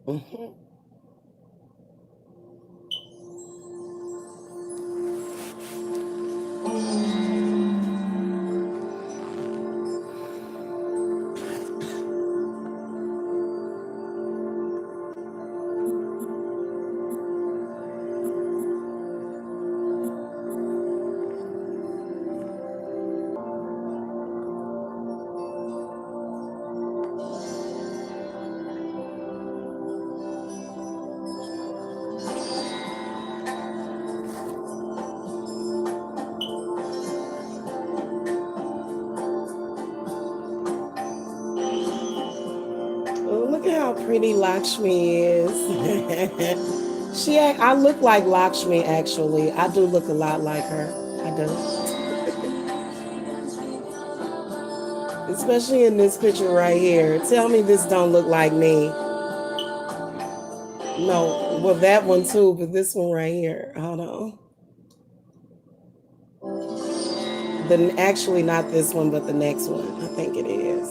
Mhm. Oh, look at how pretty Lakshmi is. I look like Lakshmi actually. I do look a lot like her. I do. Especially in this picture right here. Tell me this don't look like me. No, well that one too, but this one right here. Hold on. Actually not this one, but the next one. I think it is.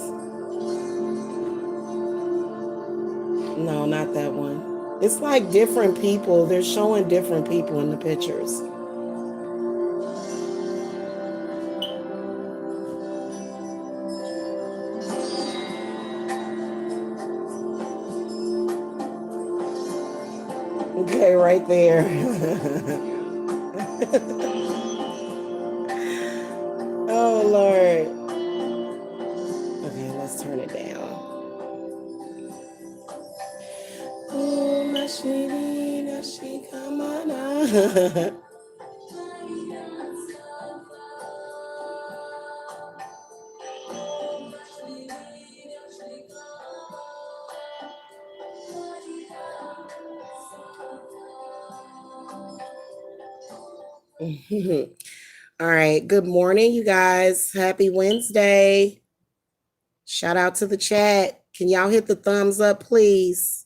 No, not that one. It's like different people. They're showing different people in the pictures. Okay, right there. Oh Lord. Okay, let's turn it down. Oh, my sweetie, now she come on. All right. Good morning, you guys. Happy Wednesday. Shout out to the chat. Can y'all hit the thumbs up, please?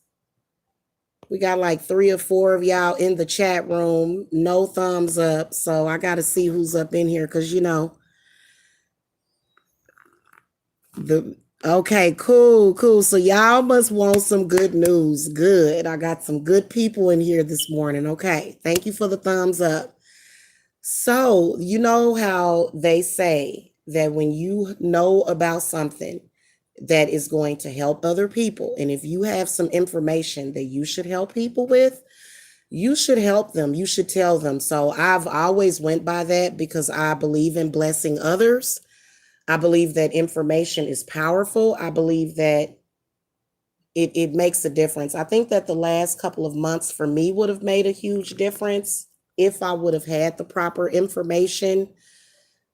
We got like 3 or 4 of y'all in the chat room. No thumbs up. So I got to see who's up in here because, the. Okay, cool, cool. So y'all must want some good news. Good. I got some good people in here this morning. Okay. Thank you for the thumbs up. So, you know how they say that when you know about something that is going to help other people, and if you have some information that you should help people with, you should help them. You should tell them. So I've always went by that because I believe in blessing others. I believe that information is powerful. I believe that it makes a difference. I think that the last couple of months for me would have made a huge difference if I would have had the proper information.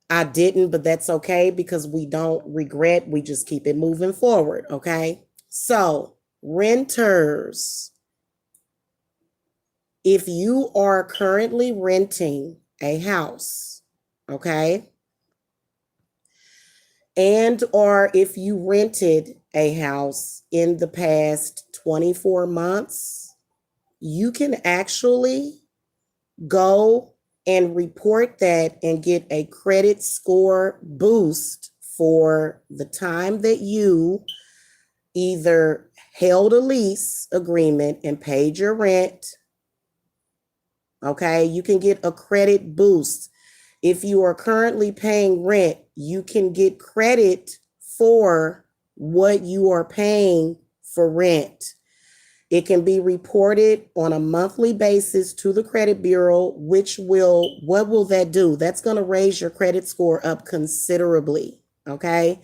I didn't, but that's okay because we don't regret. We just keep it moving forward. Okay. So, renters, if you are currently renting a house, okay, and or if you rented a house in the past 24 months, you can actually go and report that and get a credit score boost for the time that you either held a lease agreement and paid your rent. Okay, you can get a credit boost. If you are currently paying rent, you can get credit for what you are paying for rent. It can be reported on a monthly basis to the credit bureau, what will that do? That's going to raise your credit score up considerably. Okay.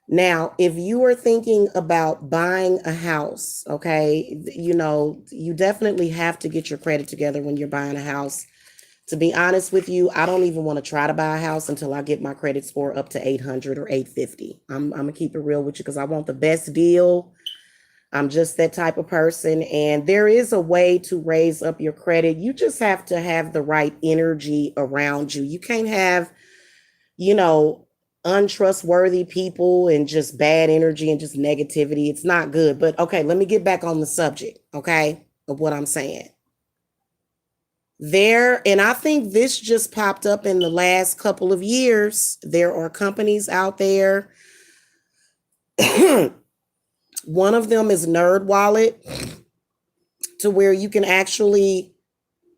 Now, if you are thinking about buying a house, okay, you definitely have to get your credit together when you're buying a house. To be honest with you, I don't even want to try to buy a house until I get my credit score up to 800 or 850. I'm going to keep it real with you because I want the best deal. I'm just that type of person. And there is a way to raise up your credit. You just have to have the right energy around you. You can't have, you know, untrustworthy people and just bad energy and just negativity. It's not good. But okay, let me get back on the subject, okay, of what I'm saying. And I think this just popped up in the last couple of years. There are companies out there. One of them is Nerd Wallet. to where you can actually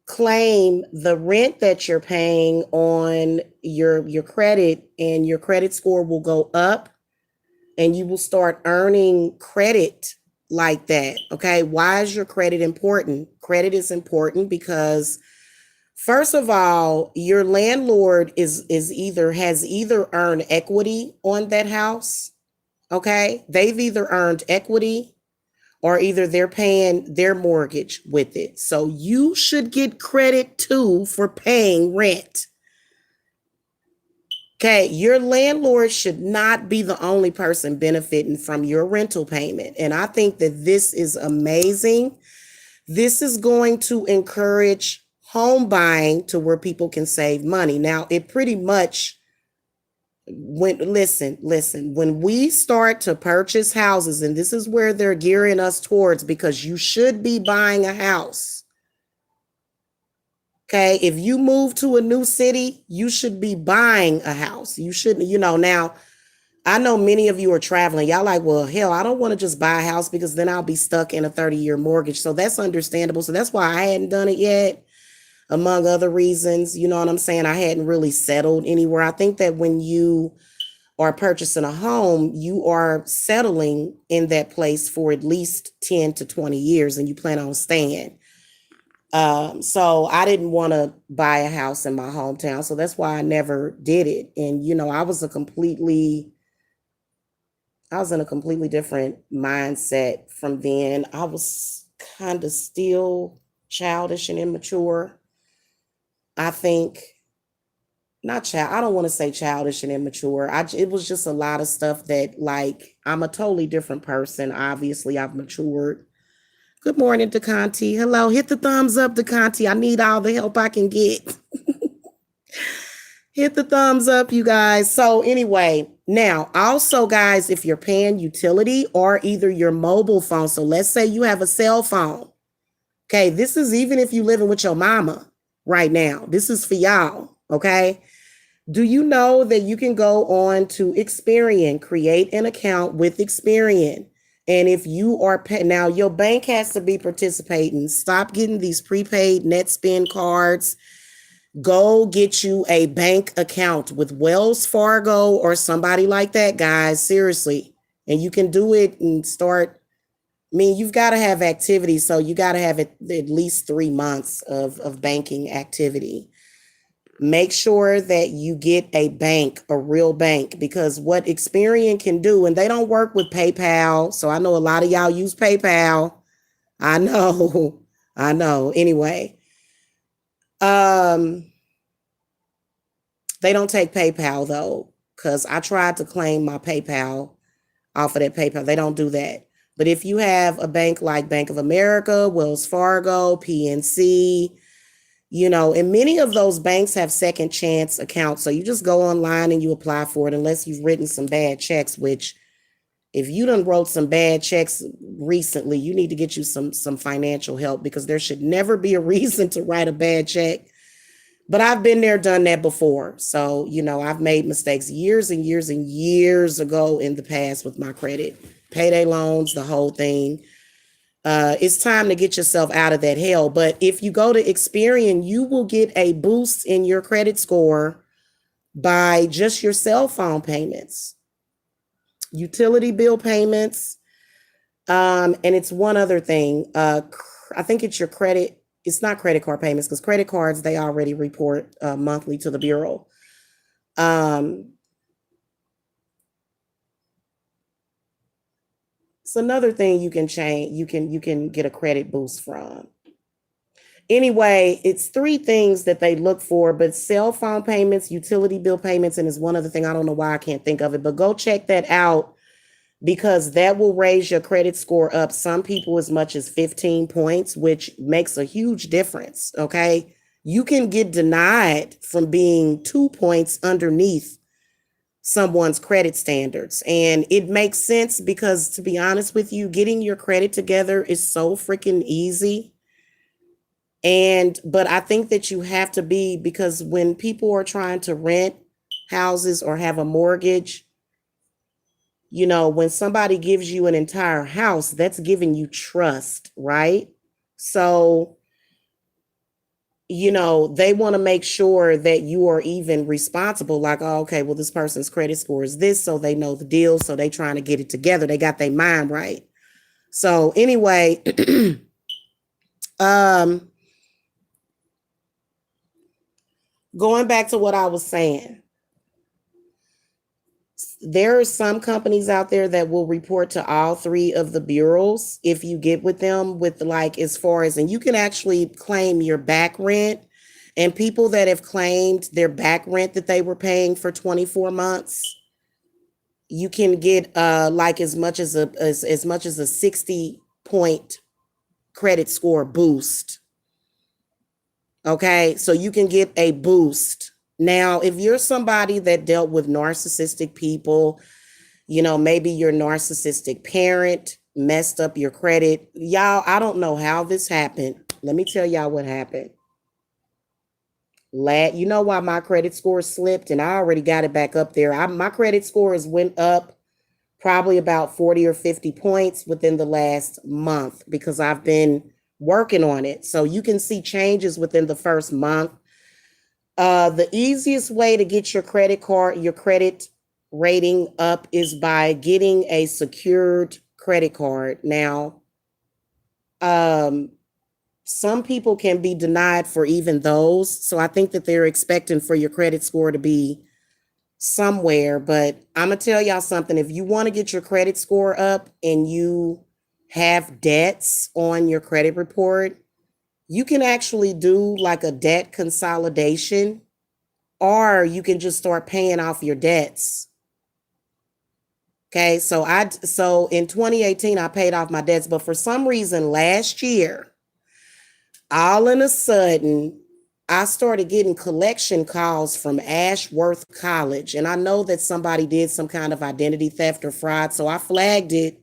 claim the rent that you're paying on your credit, and your credit score will go up and you will start earning credit like that. Okay, why is your credit important? Credit is important because, first of all, your landlord is either has either earned equity on that house. Okay, they've either earned equity, or either they're paying their mortgage with it. So you should get credit too for paying rent. Okay, your landlord should not be the only person benefiting from your rental payment. And I think that this is amazing. This is going to encourage home buying to where people can save money. Now, it pretty much when we start to purchase houses, and this is where they're gearing us towards, because you should be buying a house. Okay, if you move to a new city, you should be buying a house. You shouldn't, now I know many of you are traveling. Y'all like, well, hell, I don't want to just buy a house because then I'll be stuck in a 30-year mortgage. So that's understandable. So that's why I hadn't done it yet, among other reasons. You know what I'm saying? I hadn't really settled anywhere. I think that when you are purchasing a home, you are settling in that place for at least 10 to 20 years and you plan on staying. So I didn't want to buy a house in my hometown. So that's why I never did it. And, I was in a completely different mindset from then. I was kind of still childish and immature. I think I don't want to say childish and immature. It was just a lot of stuff that, like, I'm a totally different person. Obviously, I've matured. Good morning, DeConti. Hello. Hit the thumbs up, DeConti. I need all the help I can get. Hit the thumbs up, you guys. So anyway, now also, guys, if you're paying utility or either your mobile phone. So let's say you have a cell phone. Okay, this is even if you're living with your mama right now. This is for y'all. Okay. Do you know that you can go on to Experian, create an account with Experian? And if you are now, your bank has to be participating. Stop getting these prepaid net spend cards. Go get you a bank account with Wells Fargo or somebody like that, guys. Seriously. And you can do it and start. I mean, you've got to have activity. So you got to have at least 3 months of banking activity. Make sure that you get a bank, a real bank, because what Experian can do, and they don't work with PayPal. So I know a lot of y'all use PayPal. I know. I know. Anyway, they don't take PayPal though, because I tried to claim my PayPal off of that PayPal. They don't do that. But if you have a bank like Bank of America, Wells Fargo, PNC, and many of those banks have second chance accounts. So you just go online and you apply for it, unless you've written some bad checks, which if you done wrote some bad checks recently, you need to get you some financial help, because there should never be a reason to write a bad check. But I've been there, done that before. So, I've made mistakes years and years and years ago in the past with my credit, payday loans, the whole thing. It's time to get yourself out of that hell. But if you go to Experian, you will get a boost in your credit score by just your cell phone payments, utility bill payments. And it's one other thing. I think it's your credit. It's not credit card payments, because credit cards, they already report monthly to the Bureau. It's another thing you can change. You can get a credit boost from. Anyway, it's 3 things that they look for, but cell phone payments, utility bill payments, and is one other thing. I don't know why I can't think of it, but go check that out, because that will raise your credit score up. Some people as much as 15 points, which makes a huge difference. Okay. You can get denied from being 2 points underneath someone's credit standards. And it makes sense, because, to be honest with you, getting your credit together is so freaking easy. But I think that you have to be, because when people are trying to rent houses or have a mortgage, when somebody gives you an entire house, that's giving you trust, right? So, they want to make sure that you are even responsible. Like, oh, okay, well, this person's credit score is this, so they know the deal. So they trying to get it together. They got their mind right. So anyway, um, going back to what I was saying, there are some companies out there that will report to all three of the bureaus if you get with them with like as far as, and you can actually claim your back rent. And people that have claimed their back rent that they were paying for 24 months, you can get like as much as a 60-point credit score boost. Okay, so you can get a boost. Now, if you're somebody that dealt with narcissistic people, maybe your narcissistic parent messed up your credit. Y'all, I don't know how this happened. Let me tell y'all what happened. You know why my credit score slipped, and I already got it back up there. My credit scores went up probably about 40 or 50 points within the last month because I've been working on it. So you can see changes within the first month. The easiest way to get your credit rating up is by getting a secured credit card. Now, some people can be denied for even those. So I think that they're expecting for your credit score to be somewhere. But I'm going to tell y'all something. If you want to get your credit score up and you have debts on your credit report, you can actually do like a debt consolidation, or you can just start paying off your debts. Okay, so in 2018 I paid off my debts, but for some reason last year, all in a sudden, I started getting collection calls from Ashworth College, and I know that somebody did some kind of identity theft or fraud, so I flagged it.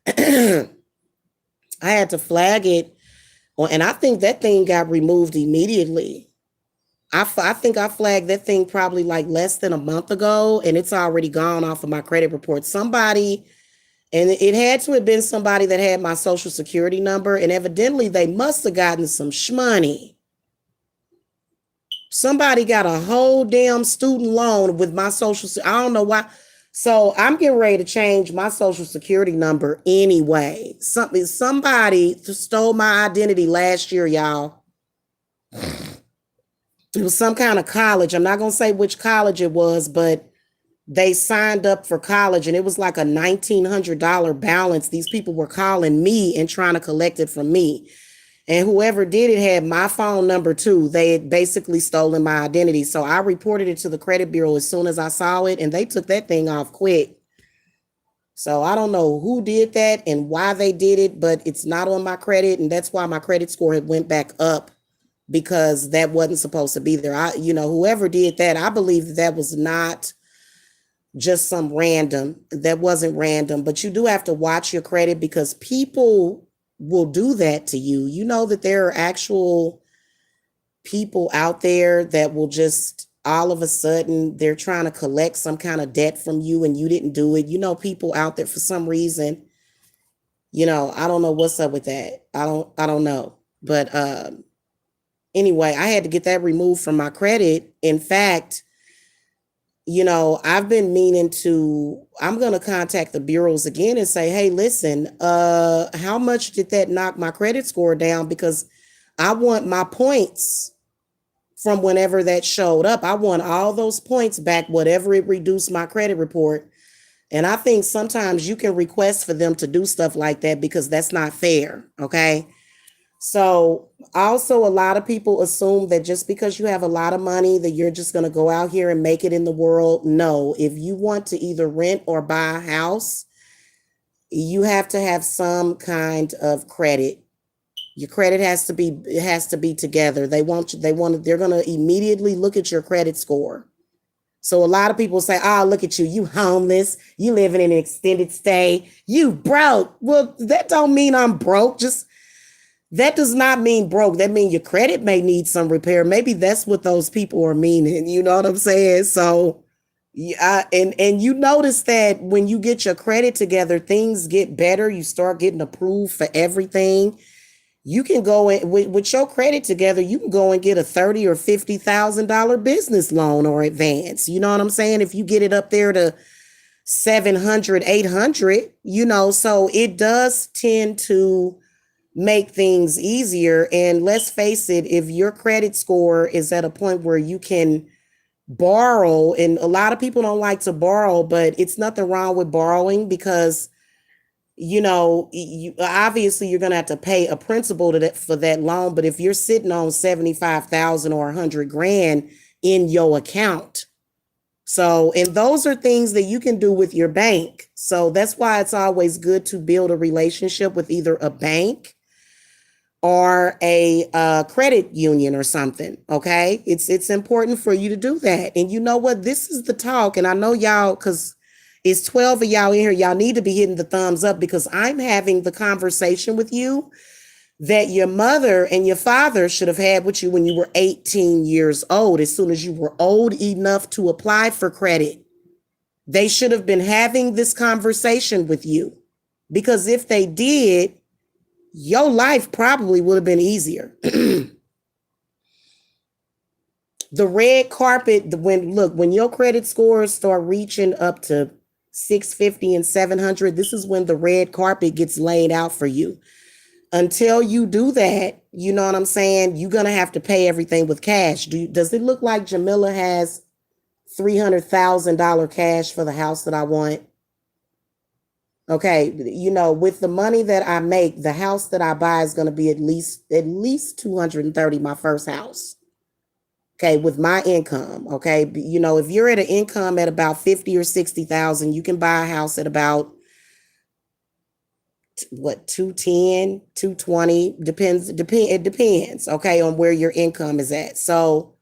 I had to flag it, and I think that thing got removed immediately. I think I flagged that thing probably like less than a month ago, and it's already gone off of my credit report. Somebody, and it had to have been somebody that had my social security number, and evidently they must have gotten some shmoney. Somebody got a whole damn student loan with my I don't know why. So I'm getting ready to change my social security number anyway. Somebody stole my identity last year, y'all. It was some kind of college. I'm not going to say which college it was, but they signed up for college and it was like a $1,900 balance. These people were calling me and trying to collect it from me. And whoever did it had my phone number too. They had basically stolen my identity. So I reported it to the credit bureau as soon as I saw it, and they took that thing off quick. So I don't know who did that and why they did it, but it's not on my credit. And that's why my credit score had went back up, because that wasn't supposed to be there. Whoever did that, I believe that was not just some random. That wasn't random, but you do have to watch your credit because people will do that to you. You know that there are actual people out there that will just all of a sudden they're trying to collect some kind of debt from you and you didn't do it. People out there for some reason, I don't know what's up with that. I don't know. But anyway, I had to get that removed from my credit. In fact, I've been I'm going to contact the bureaus again and say, hey, listen, how much did that knock my credit score down? Because I want my points from whenever that showed up. I want all those points back, whatever it reduced my credit report. And I think sometimes you can request for them to do stuff like that because that's not fair. Okay. So also a lot of people assume that just because you have a lot of money that you're just going to go out here and make it in the world. No, if you want to either rent or buy a house, you have to have some kind of credit. Your credit has to be together. They're going to immediately look at your credit score. So a lot of people say, oh, look at you, you homeless, you living in an extended stay, you broke. Well, that don't mean I'm broke. That does not mean broke. That means your credit may need some repair. Maybe that's what those people are meaning. You know what I'm saying? So, yeah, and you notice that when you get your credit together, things get better. You start getting approved for everything. You can go in with your credit together. You can go and get a $30,000 or $50,000 business loan or advance. You know what I'm saying? If you get it up there to 700, 800, so it does tend to make things easier. And let's face it, if your credit score is at a point where you can borrow, and a lot of people don't like to borrow, but it's nothing wrong with borrowing because you obviously you're going to have to pay a principal for that loan. But if you're sitting on 75,000 or 100 grand in your account, and those are things that you can do with your bank. So that's why it's always good to build a relationship with either a bank or a credit union or something. Okay. It's important for you to do that. And you know what? This is the talk. And I know y'all, because it's 12 of y'all in here. Y'all need to be hitting the thumbs up because I'm having the conversation with you that your mother and your father should have had with you when you were 18 years old. As soon as you were old enough to apply for credit, they should have been having this conversation with you, because if they did, your life probably would have been easier. The red carpet, when your credit scores start reaching up to 650 and 700, this is when the red carpet gets laid out for you. Until you do that, you know what I'm saying? You're going to have to pay everything with cash. Does it look like Jamila has $300,000 cash for the house that I want? Okay, with the money that I make, the house that I buy is going to be at least 230, my first house. Okay, with my income. Okay, if you're at an income at about 50 or 60,000, you can buy a house at about 210, 220, it depends, okay, on where your income is at. So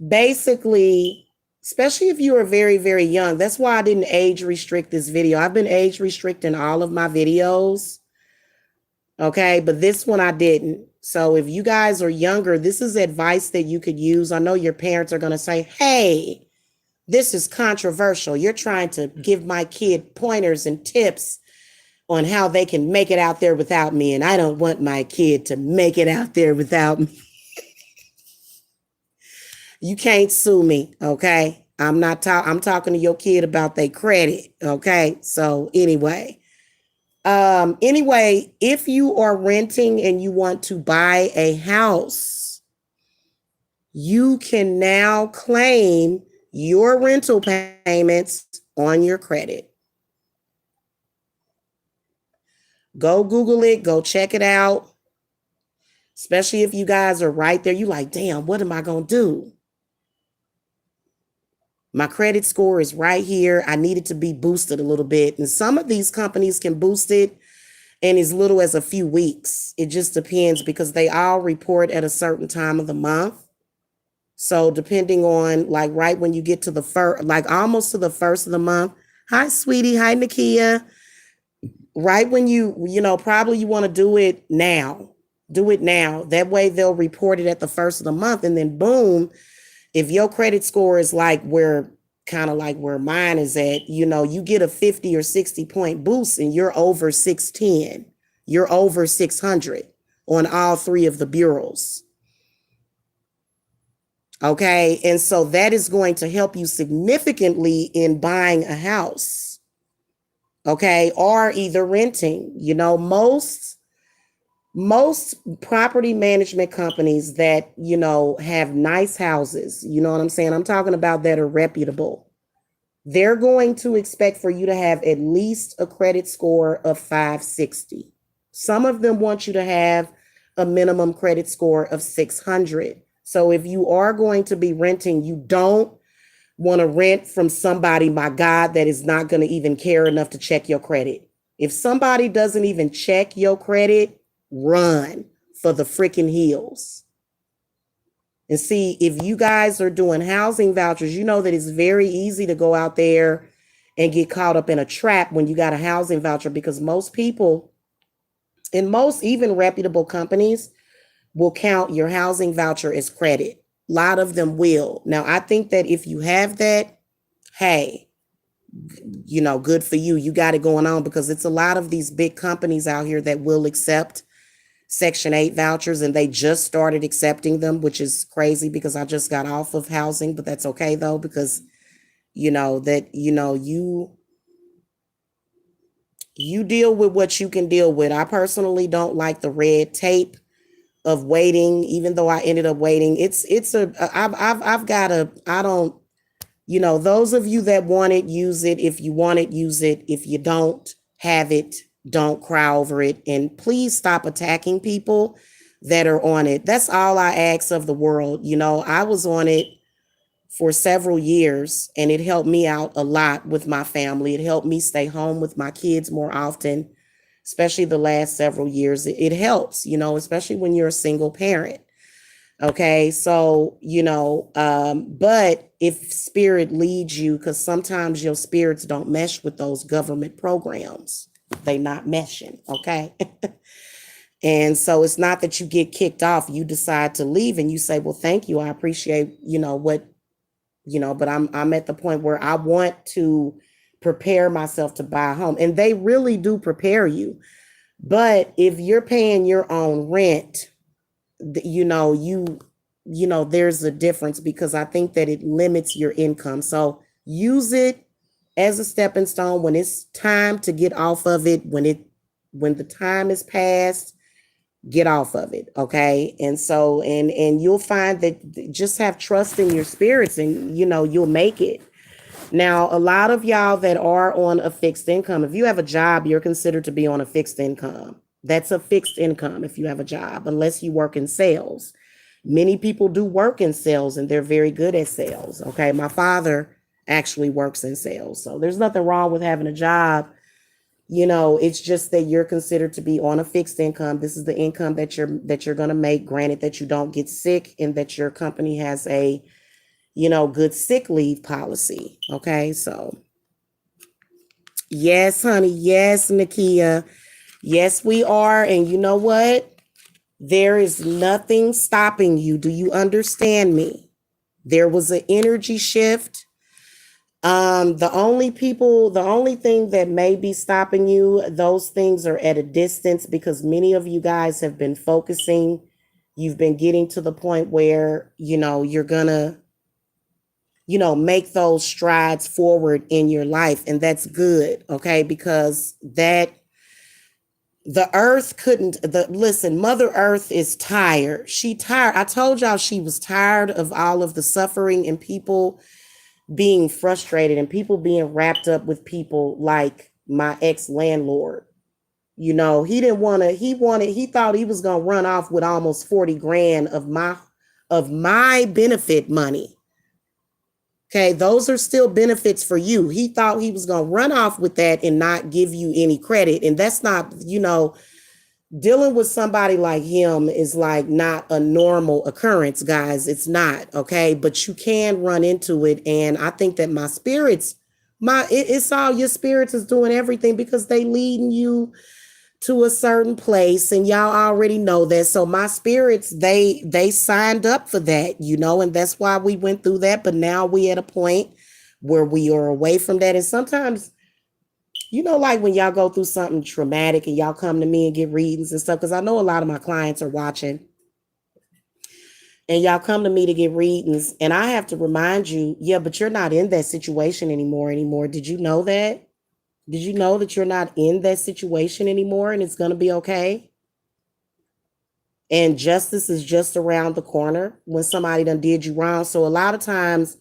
basically, especially if you are very, very young, that's why I didn't age restrict this video. I've been age restricting all of my videos. Okay, but this one I didn't. So if you guys are younger, this is advice that you could use. I know your parents are going to say, hey, this is controversial. You're trying to give my kid pointers and tips on how they can make it out there without me. And I don't want my kid to make it out there without me. You can't sue me, okay? I'm talking to your kid about their credit, okay? So anyway, if you are renting and you want to buy a house, you can now claim your rental payments on your credit. Go Google it, go check it out. Especially if you guys are right there, you like, damn, what am I going to do? My credit score is right here. I need it to be boosted a little bit. And some of these companies can boost it in as little as a few weeks. It just depends because they all report at a certain time of the month. So depending on right when you get to the first, almost to the first of the month. Hi, sweetie. Hi, Nakia. Right when probably you want to do it now. Do it now. That way they'll report it at the first of the month. And then boom, if your credit score is where mine is at, you get a 50 or 60 point boost and you're over 610. You're over 600 on all three of the bureaus. Okay. And so that is going to help you significantly in buying a house. Okay. Or either renting, most property management companies that, have nice houses, you know what I'm saying? I'm talking about that are reputable. They're going to expect for you to have at least a credit score of 560. Some of them want you to have a minimum credit score of 600. So if you are going to be renting, you don't want to rent from somebody, my God, that is not going to even care enough to check your credit. If somebody doesn't even check your credit, run for the freaking hills. And see, if you guys are doing housing vouchers, you know that it's very easy to go out there and get caught up in a trap when you got a housing voucher, because most people and most even reputable companies will count your housing voucher as credit. A lot of them will. Now, I think that if you have that, hey, good for you. You got it going on, because it's a lot of these big companies out here that will accept Section 8 vouchers, and they just started accepting them, which is crazy because I just got off of housing, but that's okay though, because you deal with what you can deal with. I personally don't like the red tape of waiting, even though I ended up waiting. I've got a, I don't, those of you that want it, use it. If you want it, use it. If you don't have it, don't cry over it. And please stop attacking people that are on it. That's all I ask of the world. I was on it for several years, and it helped me out a lot with my family. It helped me stay home with my kids more often, especially the last several years. It helps, especially when you're a single parent. Okay, so but if spirit leads you, because sometimes your spirits don't mesh with those government programs, they not meshing. Okay. And so it's not that you get kicked off, you decide to leave and you say, well, thank you, I appreciate what, but I'm at the point where I want to prepare myself to buy a home, and they really do prepare you. But if you're paying your own rent, there's a difference, because I think that it limits your income. So use it as a stepping stone. When it's time to get off of it, when the time is past, get off of it. Okay. And so, and you'll find that, just have trust in your spirits, and you'll make it. Now, a lot of y'all that are on a fixed income, if you have a job, you're considered to be on a fixed income. That's a fixed income if you have a job, unless you work in sales. Many people do work in sales, and they're very good at sales. Okay. My father actually works in sales. So there's nothing wrong with having a job. It's just that you're considered to be on a fixed income. This is the income that you're going to make, granted that you don't get sick, and that your company has a good sick leave policy. Okay. So yes, honey. Yes, Nakia. Yes, we are. And you know what? There is nothing stopping you. Do you understand me? There was an energy shift. The only thing that may be stopping you, those things are at a distance, because many of you guys have been focusing. You've been getting to the point where, you're gonna, make those strides forward in your life. And that's good. Okay. Because the earth couldn't, listen, Mother Earth is tired. She tired. I told y'all she was tired of all of the suffering, and people being frustrated, and people being wrapped up with people like my ex-landlord. He thought he was going to run off with almost 40 grand of my benefit money. Okay, those are still benefits for you. He thought he was going to run off with that and not give you any credit. And that's not, dealing with somebody like him is like not a normal occurrence, guys. It's not. Okay. But you can run into it. And I think that my spirits, it's all your spirits is doing everything, because they leading you to a certain place, and y'all already know that. So my spirits, they signed up for that, and that's why we went through that. But now we at a point where we are away from that. And sometimes, like when y'all go through something traumatic and y'all come to me and get readings and stuff, because I know a lot of my clients are watching, and y'all come to me to get readings, and I have to remind you, yeah, but you're not in that situation anymore. Did you know that? Did you know that you're not in that situation anymore, and it's going to be okay? And justice is just around the corner when somebody done did you wrong. So a lot of times,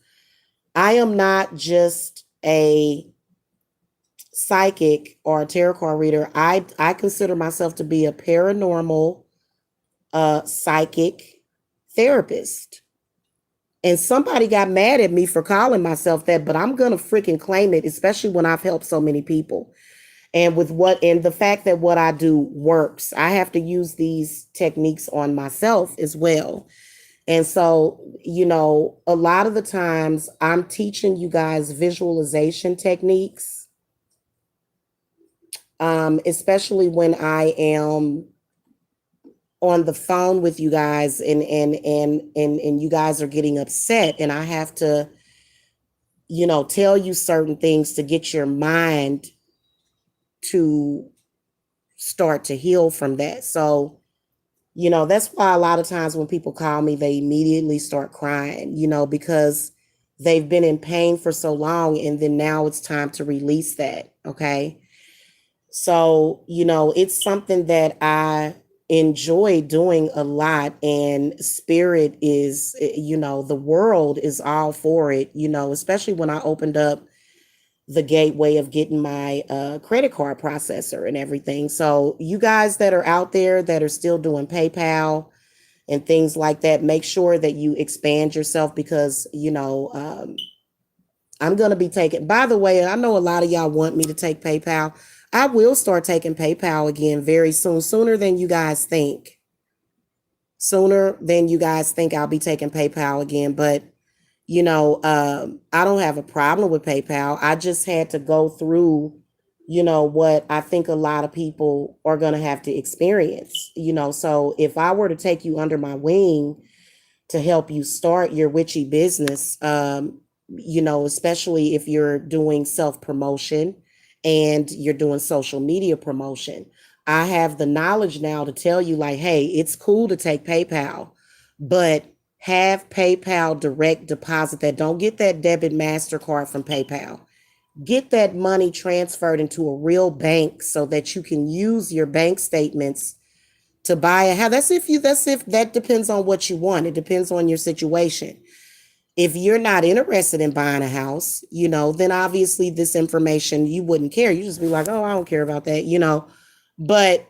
I am not just a psychic or a tarot card reader. I consider myself to be a paranormal psychic therapist. And somebody got mad at me for calling myself that, but I'm gonna freaking claim it, especially when I've helped so many people. And the fact that what I do works. I have to use these techniques on myself as well. And so, a lot of the times I'm teaching you guys visualization techniques, especially when I am on the phone with you guys, and you guys are getting upset, and I have to, tell you certain things to get your mind to start to heal from that. So, that's why a lot of times when people call me, they immediately start crying, because they've been in pain for so long, and then now it's time to release that. Okay. So, it's something that I enjoy doing a lot, and spirit is, the world is all for it, especially when I opened up the gateway of getting my credit card processor and everything. So, you guys that are out there that are still doing PayPal and things like that, make sure that you expand yourself because, I'm going to be taking, by the way, I know a lot of y'all want me to take PayPal. I will start taking PayPal again very soon, sooner than you guys think. Sooner than you guys think I'll be taking PayPal again. But, I don't have a problem with PayPal. I just had to go through, what I think a lot of people are going to have to experience, So if I were to take you under my wing to help you start your witchy business, especially if you're doing self promotion and you're doing social media promotion. I have the knowledge now to tell you, like, hey, it's cool to take PayPal, but have PayPal direct deposit that. Don't get that debit MasterCard from PayPal. Get that money transferred into a real bank so that you can use your bank statements to buy a house. That's if that depends on what you want. It depends on your situation. If you're not interested in buying a house, then obviously this information you wouldn't care. You just be like, oh, I don't care about that. But,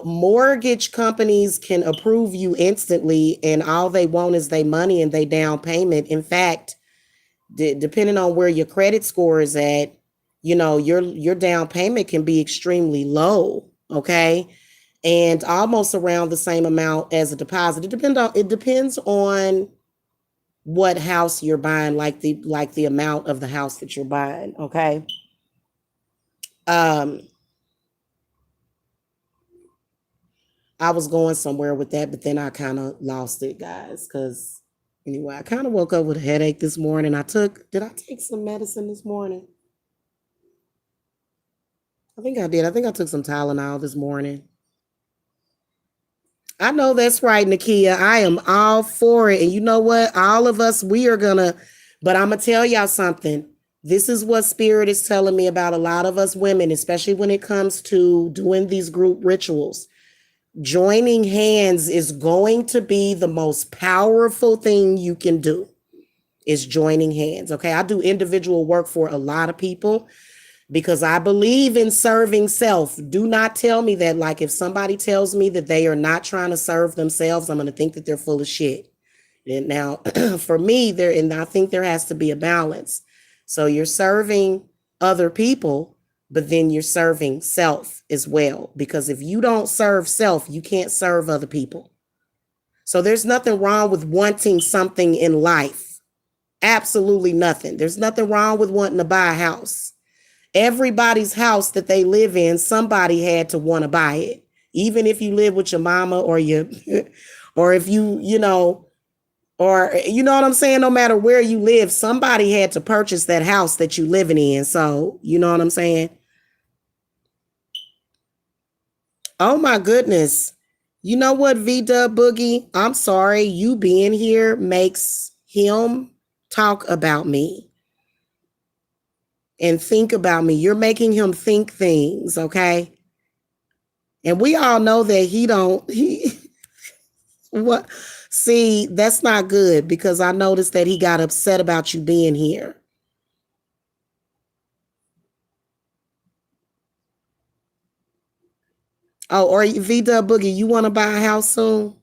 mortgage companies can approve you instantly, and all they want is their money and their down payment. In fact, depending on where your credit score is at, your down payment can be extremely low. Okay. And almost around the same amount as a deposit. It depends on what house you're buying, like the amount of the house that you're buying. Okay. Um, I was going somewhere with that, but then I kind of lost it, guys. Cause anyway, I kind of woke up with a headache this morning. Did I take some medicine this morning? I think I did. I think I took some Tylenol this morning. I know that's right, Nakia. I am all for it. And you know what? All of us, but I'm going to tell y'all something. This is what Spirit is telling me about a lot of us women, especially when it comes to doing these group rituals. Joining hands is going to be the most powerful thing you can do, is joining hands. Okay. I do individual work for a lot of people because I believe in serving self. Do not tell me that, like, if somebody tells me that they are not trying to serve themselves, I'm going to think that they're full of shit. And now, for me, and I think there has to be a balance. So you're serving other people, but then you're serving self as well. Because if you don't serve self, you can't serve other people. So there's nothing wrong with wanting something in life. Absolutely nothing. There's nothing wrong with wanting to buy a house. Everybody's house that they live in, somebody had to want to buy it. Even if you live with your mama or or if or you know what I'm saying? No matter where you live, somebody had to purchase that house that you living in. So, you know what I'm saying? Oh my goodness. You know what, V-Dub Boogie? I'm sorry. You being here makes him talk about me and think about me. You're making him think things, okay? And we all know that he what, see, that's not good because I noticed that he got upset about you being here. Oh, or V-Dub Boogie, you want to buy a house soon?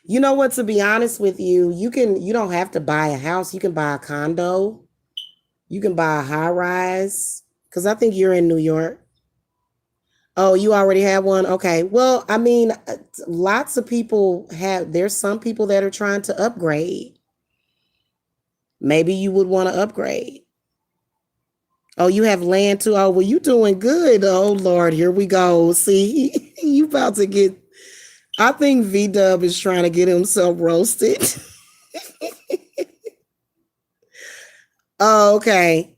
You know what, to be honest with you, you don't have to buy a house. You can buy a condo. You can buy a high rise. Because I think you're in New York. Oh, you already have one? Okay. Well, I mean, lots of people there's some people that are trying to upgrade. Maybe you would want to upgrade. Oh, you have land too. Oh, well, you doing good. Oh Lord, here we go. See, you about to get. I think V-Dub is trying to get himself roasted. Oh, okay.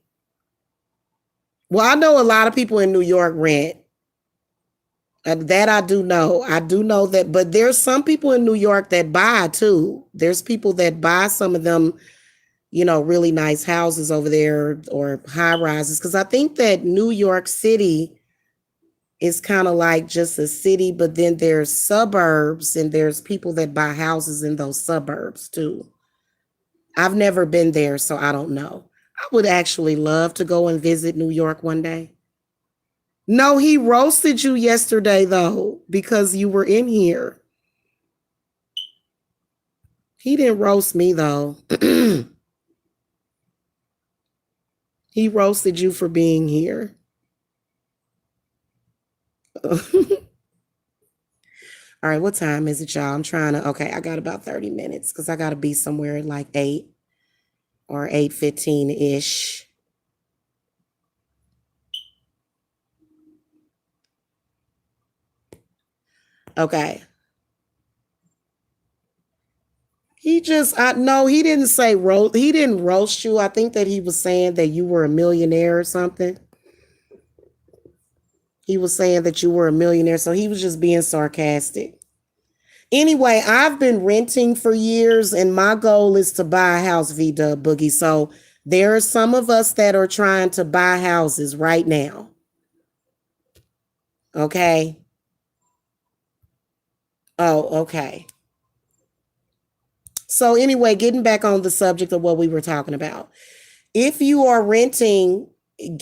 Well, I know a lot of people in New York rent. That I do know. I do know that, but there's some people in New York that buy too. There's people that buy some of them, really nice houses over there or high rises. Because I think that New York City is kind of like just a city, but then there's suburbs and there's people that buy houses in those suburbs too. I've never been there, so I don't know. I would actually love to go and visit New York one day. No, he roasted you yesterday though, because you were in here. He didn't roast me though. He roasted you for being here. All right, what time is it, y'all? Okay, I got about 30 minutes because I got to be somewhere at like 8 or 8:15-ish. Okay. No, he didn't say roast. He didn't roast you. I think that he was saying that you were a millionaire or something. He was saying that you were a millionaire, so he was just being sarcastic. Anyway, I've been renting for years, and my goal is to buy a house, V-Dub Boogie. So there are some of us that are trying to buy houses right now. Okay. Oh, okay. So anyway, getting back on the subject of what we were talking about. If you are renting,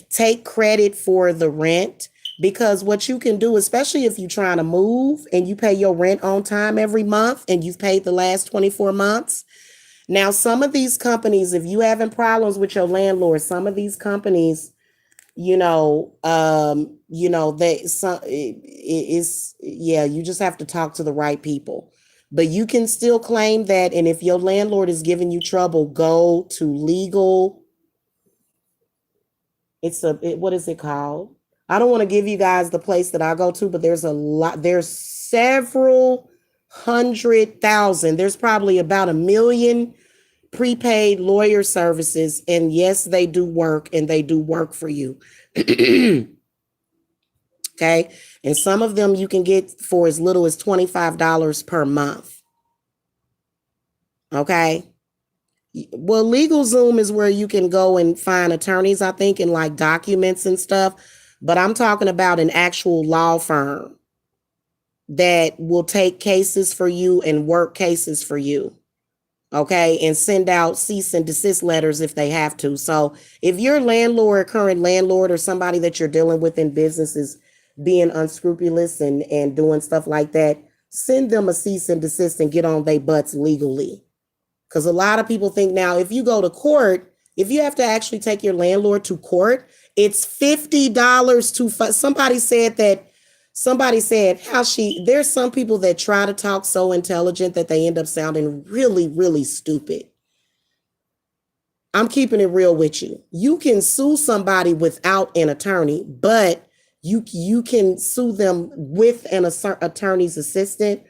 take credit for the rent, because what you can do, especially if you're trying to move and you pay your rent on time every month and you've paid the last 24 months. Now, some of these companies, if you having problems with your landlord, some of these companies, they some it's yeah, you just have to talk to the right people. But you can still claim that, and if your landlord is giving you trouble, go to legal. What is it called? I don't want to give you guys the place that I go to, but there's several 100,000. There's probably about 1 million prepaid lawyer services. And yes, they do work and they do work for you. Okay. And some of them you can get for as little as $25 per month. Okay. Well, LegalZoom is where you can go and find attorneys, I think, and like documents and stuff. But I'm talking about an actual law firm that will take cases for you and work cases for you. Okay. And send out cease and desist letters if they have to. So if your landlord, current landlord, or somebody that you're dealing with in business is being unscrupulous and doing stuff like that, send them a cease and desist and get on their butts legally. Because a lot of people think now, if you go to court, if you have to actually take your landlord to court, it's $50 to somebody said there's some people that try to talk so intelligent that they end up sounding really, really stupid. I'm keeping it real with you. You can sue somebody without an attorney, but you can sue them with an attorney's assistant.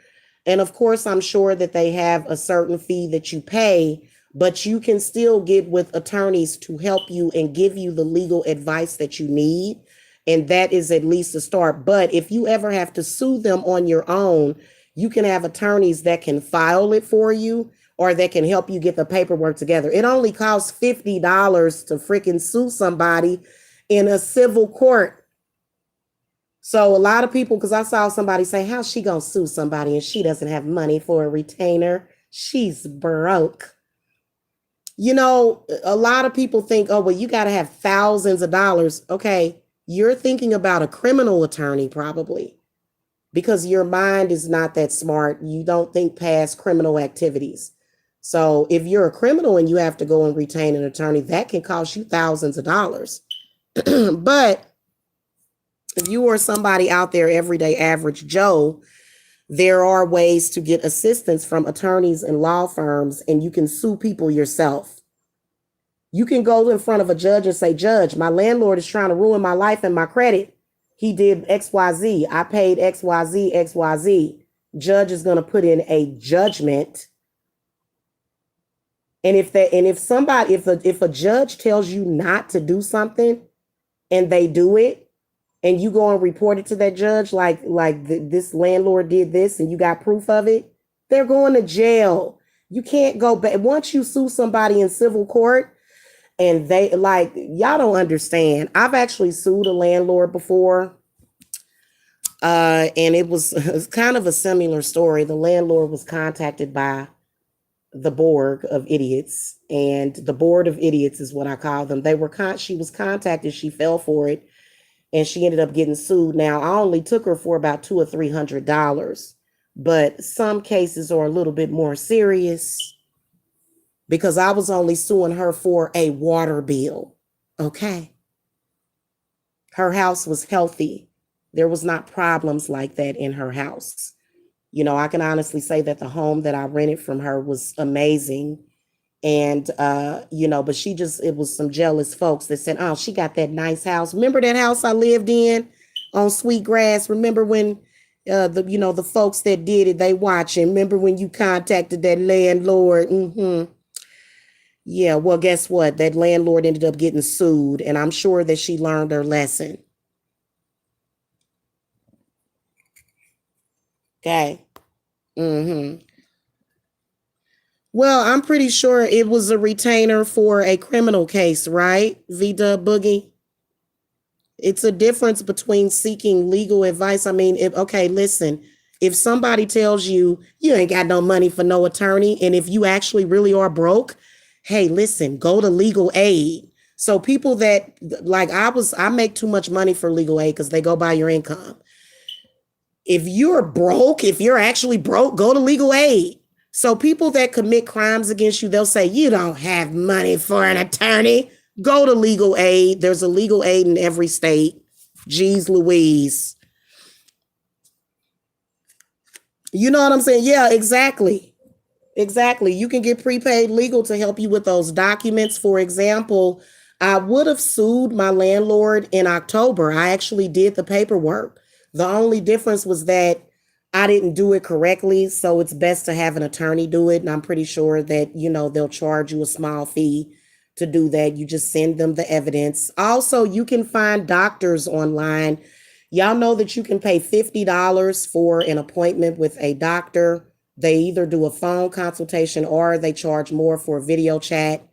And of course, I'm sure that they have a certain fee that you pay, but you can still get with attorneys to help you and give you the legal advice that you need. And that is at least a start. But if you ever have to sue them on your own, you can have attorneys that can file it for you or that can help you get the paperwork together. It only costs $50 to freaking sue somebody in a civil court. So a lot of people, because I saw somebody say, how's she going to sue somebody and she doesn't have money for a retainer? She's broke. A lot of people think, oh, well, you got to have thousands of dollars. Okay, you're thinking about a criminal attorney probably because your mind is not that smart. You don't think past criminal activities. So if you're a criminal and you have to go and retain an attorney, that can cost you thousands of dollars. But if you are somebody out there, everyday average Joe, there are ways to get assistance from attorneys and law firms, and you can sue people yourself. You can go in front of a judge and say, Judge, my landlord is trying to ruin my life and my credit. He did XYZ. I paid XYZ, XYZ. Judge is going to put in a judgment. And if a judge tells you not to do something and they do it, and you go and report it to that judge, this landlord did this and you got proof of it, they're going to jail. You can't go back. Once you sue somebody in civil court and y'all don't understand. I've actually sued a landlord before. And it was kind of a similar story. The landlord was contacted by the board of idiots, and the board of idiots is what I call them. She was contacted, she fell for it, and she ended up getting sued. Now, I only took her for about $200 or $300, but some cases are a little bit more serious because I was only suing her for a water bill. Okay. Her house was healthy. There was not problems like that in her house. I can honestly say that the home that I rented from her was amazing. And, but it was some jealous folks that said, oh, she got that nice house. Remember that house I lived in on Sweetgrass? Remember when the folks that did it, they watching? Remember when you contacted that landlord? Mm-hmm. Yeah, well, guess what? That landlord ended up getting sued, and I'm sure that she learned her lesson. Okay. Mm-hmm. Well, I'm pretty sure it was a retainer for a criminal case, right? V-Dub Boogie. It's a difference between seeking legal advice. I mean, listen, if somebody tells you you ain't got no money for no attorney, and if you actually really are broke, hey, listen, go to legal aid. So people that I make too much money for legal aid because they go by your income. If you're actually broke, go to legal aid. So people that commit crimes against you, they'll say, you don't have money for an attorney. Go to legal aid. There's a legal aid in every state. Jeez Louise. You know what I'm saying? Yeah, exactly. Exactly. You can get prepaid legal to help you with those documents. For example, I would have sued my landlord in October. I actually did the paperwork. The only difference was that I didn't do it correctly. So it's best to have an attorney do it. And I'm pretty sure that, they'll charge you a small fee to do that. You just send them the evidence. Also, you can find doctors online. Y'all know that you can pay $50 for an appointment with a doctor. They either do a phone consultation or they charge more for a video chat.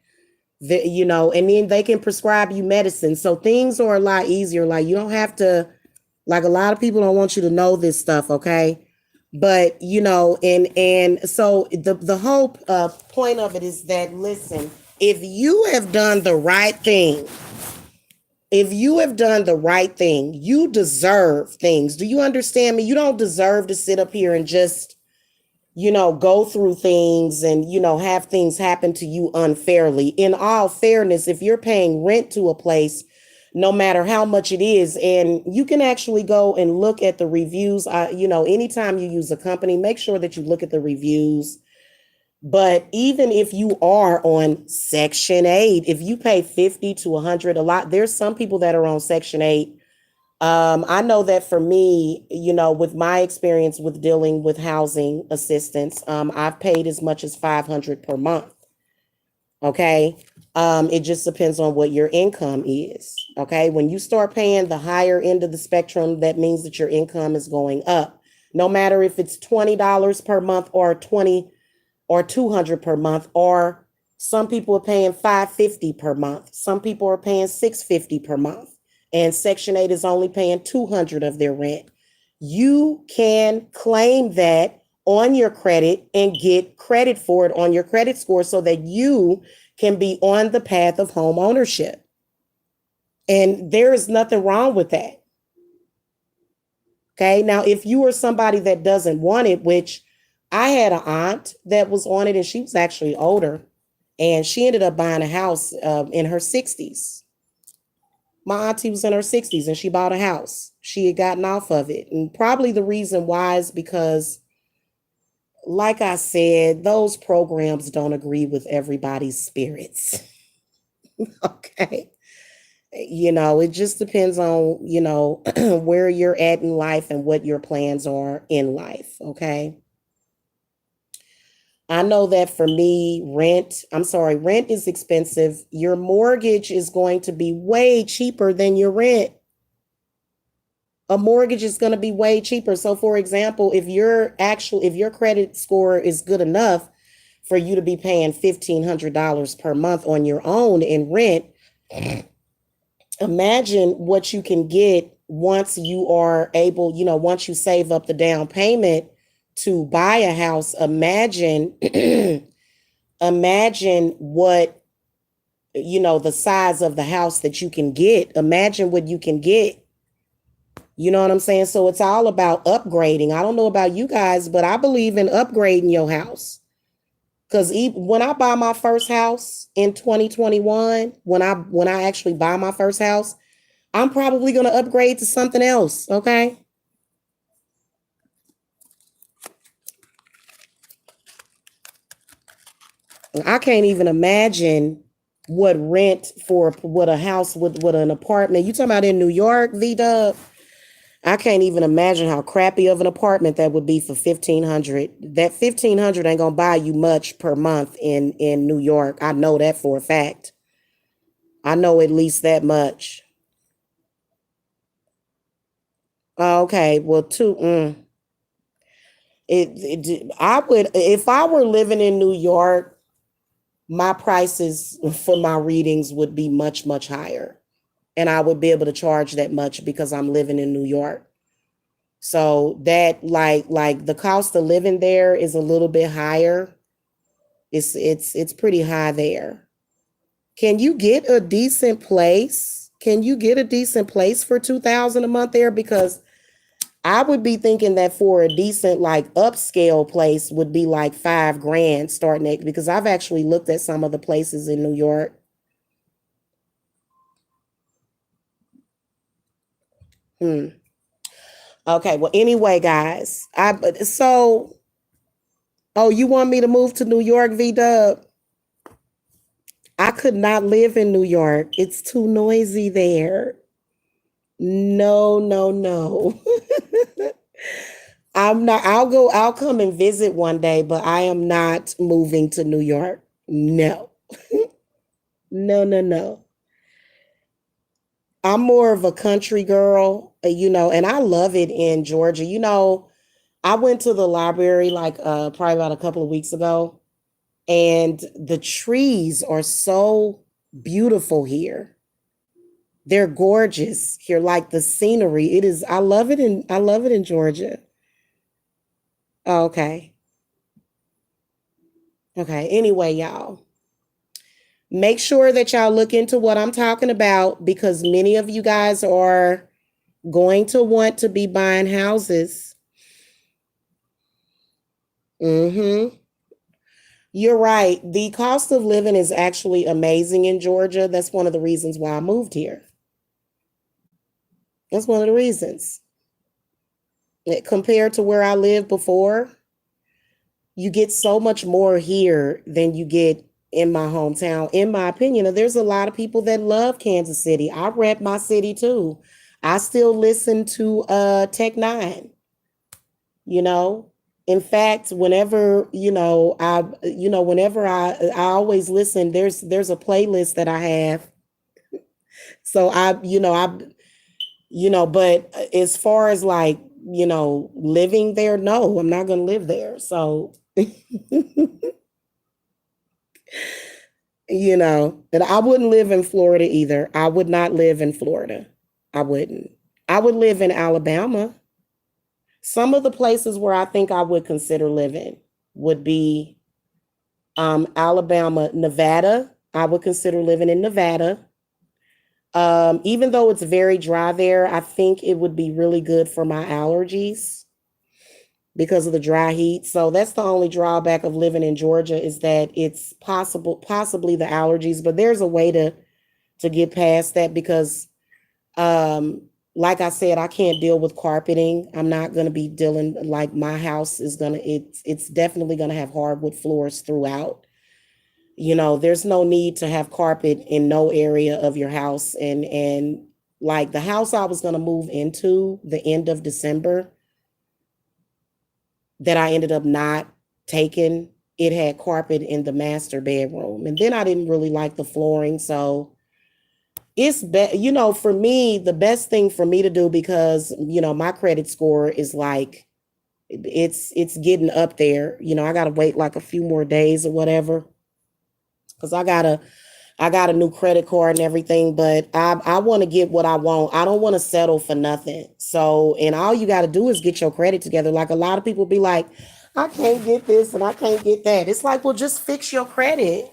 And then they can prescribe you medicine. So things are a lot easier. Like you don't have to, a lot of people don't want you to know this stuff, okay? But and so the whole point of it is that, listen, if you have done the right thing, you deserve things. Do you understand me? You don't deserve to sit up here and just go through things and, have things happen to you unfairly. In all fairness, if you're paying rent to a place, no matter how much it is, and you can actually go and look at the reviews. Anytime you use a company, make sure that you look at the reviews. But even if you are on Section 8, if you pay 50 to 100, there's some people that are on Section 8. I know that for me, with my experience with dealing with housing assistance, I've paid as much as 500 per month. Okay. It just depends on what your income is. Okay. When you start paying the higher end of the spectrum, that means that your income is going up. No matter if it's $20 per month or 20 or 200 per month, or some people are paying $550 per month. Some people are paying $650 per month. And Section 8 is only paying 200 of their rent. You can claim that on your credit and get credit for it on your credit score so that you can be on the path of home ownership. And there is nothing wrong with that. Okay. Now, if you are somebody that doesn't want it, which I had an aunt that was on it and she was actually older and she ended up buying a house in her 60s. My auntie was in her 60s and she bought a house. She had gotten off of it. And probably the reason why is because, like I said, those programs don't agree with everybody's spirits. Okay. It just depends on, where you're at in life and what your plans are in life. Okay. I know that for me, rent is expensive. Your mortgage is going to be way cheaper than your rent. A mortgage is going to be way cheaper. So for example, if your credit score is good enough for you to be paying $1,500 per month on your own in rent, imagine what you can get once you are able, once you save up the down payment to buy a house. Imagine what, the size of the house that you can get. Imagine what you can get. You know what I'm saying? So it's all about upgrading. I don't know about you guys, but I believe in upgrading your house. Because when I buy my first house in 2021, when I actually buy my first house, I'm probably going to upgrade to something else. Okay. I can't even imagine what rent for what a house with what an apartment. You talking about in New York, V Dub? I can't even imagine how crappy of an apartment that would be for 1,500. That 1,500 ain't gonna buy you much per month in New York. I know that for a fact. I know at least that much. Okay, well, I would, if I were living in New York, my prices for my readings would be much, much higher. And I would be able to charge that much because I'm living in New York. So that like the cost of living there is a little bit higher. It's pretty high there. Can you get a decent place? Can you get a decent place for 2,000 a month there? Because I would be thinking that for a decent like upscale place would be like 5 grand starting at, because I've actually looked at some of the places in New York. Hmm. Okay. Well, anyway, guys, oh, you want me to move to New York, V Dub? I could not live in New York. It's too noisy there. No, no, no. I'll come and visit one day, but I am not moving to New York. No. No, no, no. I'm more of a country girl, and I love it in Georgia. I went to the library like probably about a couple of weeks ago, and the trees are so beautiful here. They're gorgeous here, like the scenery. It is. I love it in Georgia. Okay. Okay. Anyway, y'all, make sure that y'all look into what I'm talking about because many of you guys are going to want to be buying houses. Mm-hmm. You're right. The cost of living is actually amazing in Georgia. That's one of the reasons why I moved here. That's one of the reasons. Compared to where I lived before, you get so much more here than you get in my hometown. In my opinion, and there's a lot of people that love Kansas City. I rep my city too. I still listen to Tech Nine, you know. In fact, whenever, whenever I always listen, there's a playlist that I have. So but as far as like, living there, no, I'm not gonna live there. So and I wouldn't live in Florida either. I would not live in Florida. I wouldn't. I would live in Alabama. Some of the places where I think I would consider living would be Alabama, Nevada. I would consider living in Nevada. Even though it's very dry there, I think it would be really good for my allergies because of the dry heat. So that's the only drawback of living in Georgia is that it's possibly the allergies, but there's a way to get past that because um like I said, I can't deal with carpeting. I'm not going to be dealing like my house is going to it's definitely going to have hardwood floors throughout. There's no need to have carpet in no area of your house. And like the house I was going to move into the end of December that I ended up not taking, it had carpet in the master bedroom. And then I didn't really like the flooring. So for me, the best thing for me to do, because, my credit score is like, it's getting up there. I got to wait like a few more days or whatever. Cause I got a new credit card and everything, but I want to get what I want. I don't want to settle for nothing. So, and all you got to do is get your credit together. Like a lot of people be like, I can't get this and I can't get that. It's like, well, just fix your credit.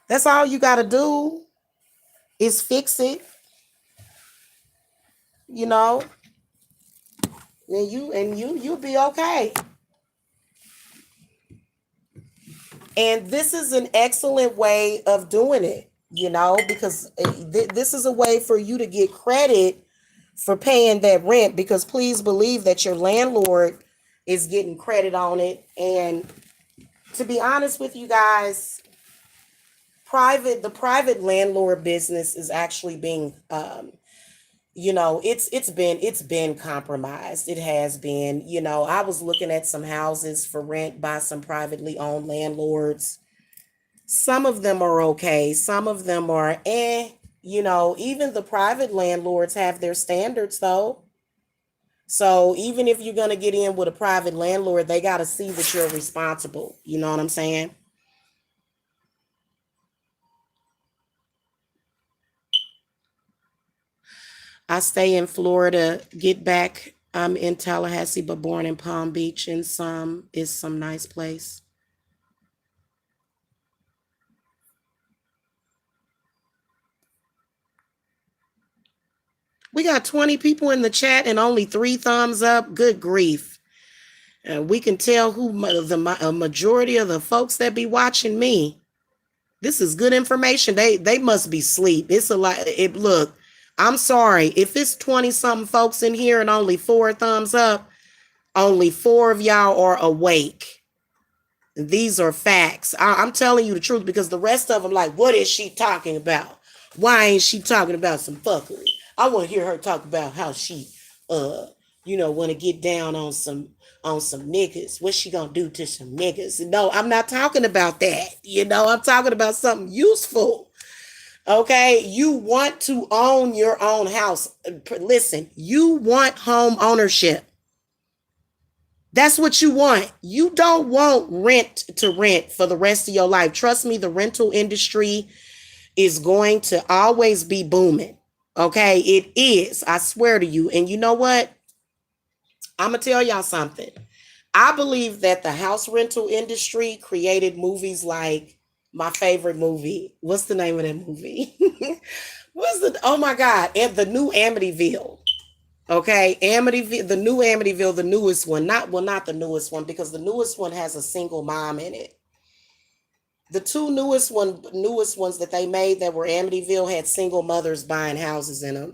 That's all you got to do is fix it, you know, and you'll be okay. And this is an excellent way of doing it, because this is a way for you to get credit for paying that rent, because please believe that your landlord is getting credit on it. And to be honest with you guys, the private landlord business is actually being it's been compromised. It has been. I was looking at some houses for rent by some privately owned landlords. Some of them are okay, some of them are even the private landlords have their standards though. So even if you're going to get in with a private landlord, they got to see that you're responsible. You know what I'm saying? I stay in Florida, get back. I'm in Tallahassee, but born in Palm Beach, and some nice place. We got 20 people in the chat and only 3 thumbs up. Good grief. We can tell who a majority of the folks that be watching me. This is good information. They must be asleep. It's a lot. Look, I'm sorry if it's 20 something folks in here and only 4 thumbs up. Only 4 of y'all are awake. These are facts. I'm telling you the truth, because the rest of them like, what is she talking about? Why ain't she talking about some fuckery? I want to hear her talk about how she, want to get down on some niggas. What's she gonna do to some niggas? No, I'm not talking about that. I'm talking about something useful. Okay, you want to own your own house. Listen, you want home ownership. That's what you want. You don't want rent to rent for the rest of your life. Trust me, the rental industry is going to always be booming. Okay, it is. I swear to you. And you know what? I'm going to tell y'all something. I believe that the house rental industry created movies like my favorite movie. What's the name of that movie? Oh my God, and the new Amityville. Okay, Amityville, the new Amityville, the newest one. Not the newest one, because the newest one has a single mom in it. The two newest ones that they made that were Amityville had single mothers buying houses in them.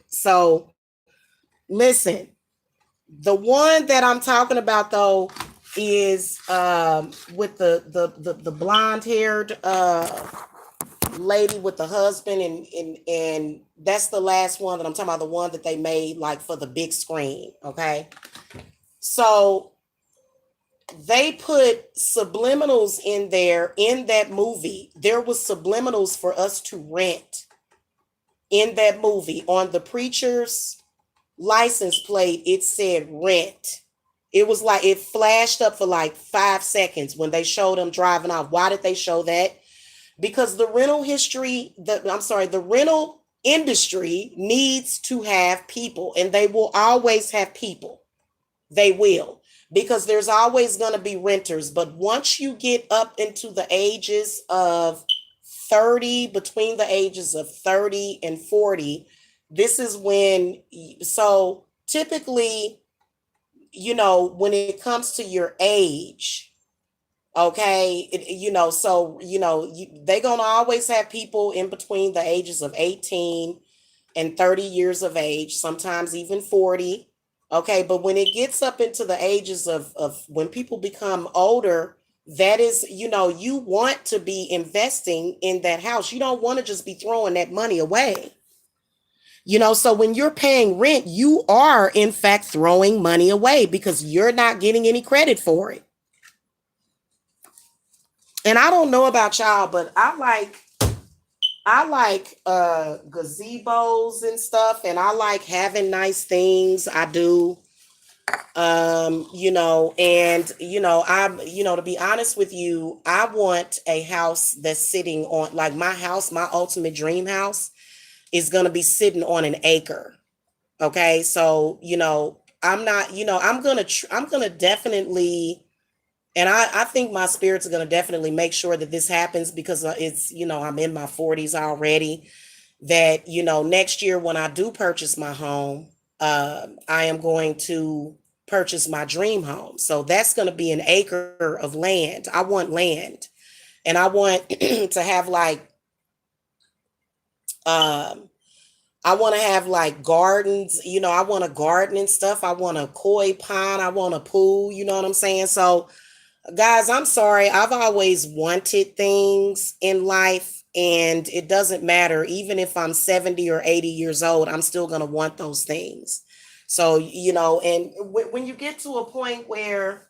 So listen, the one that I'm talking about though is with the blonde haired lady with the husband, and that's the last one that I'm talking about, the one that they made like for the big screen. Okay, so they put subliminals in there. In that movie there was subliminals for us to rent. In that movie, on the preacher's license plate, it said rent. It was like it flashed up for like 5 seconds when they showed them driving off. Why did they show that? Because the rental industry needs to have people, and they will always have people. They will, because there's always going to be renters. But once you get up into the ages of 30, between the ages of 30 and 40, this is when, so typically, when it comes to your age, okay, they're gonna always have people in between the ages of 18 and 30 years of age, sometimes even 40. Okay, but when it gets up into the ages of when people become older, That is, you want to be investing in that house. You don't want to just be throwing that money away. So when you're paying rent, you are in fact throwing money away because you're not getting any credit for it. And I don't know about y'all, but I like gazebos and stuff, and I like having nice things. I do. And I'm, to be honest with you, I want a house that's sitting on, like, my house, my ultimate dream house is going to be sitting on an acre. Okay. So, I'm not, I'm going to definitely, and I think my spirits are going to definitely make sure that this happens because it's, I'm in my 40s already, that, next year when I do purchase my home, I am going to purchase my dream home. So that's going to be an acre of land. I want land, and I want to have um, I want to have like gardens, I want a garden and stuff. I want a koi pond. I want a pool. You know what I'm saying? So, guys, I'm sorry. I've always wanted things in life, and it doesn't matter. Even if I'm 70 or 80 years old, I'm still going to want those things. So, and when you get to a point where,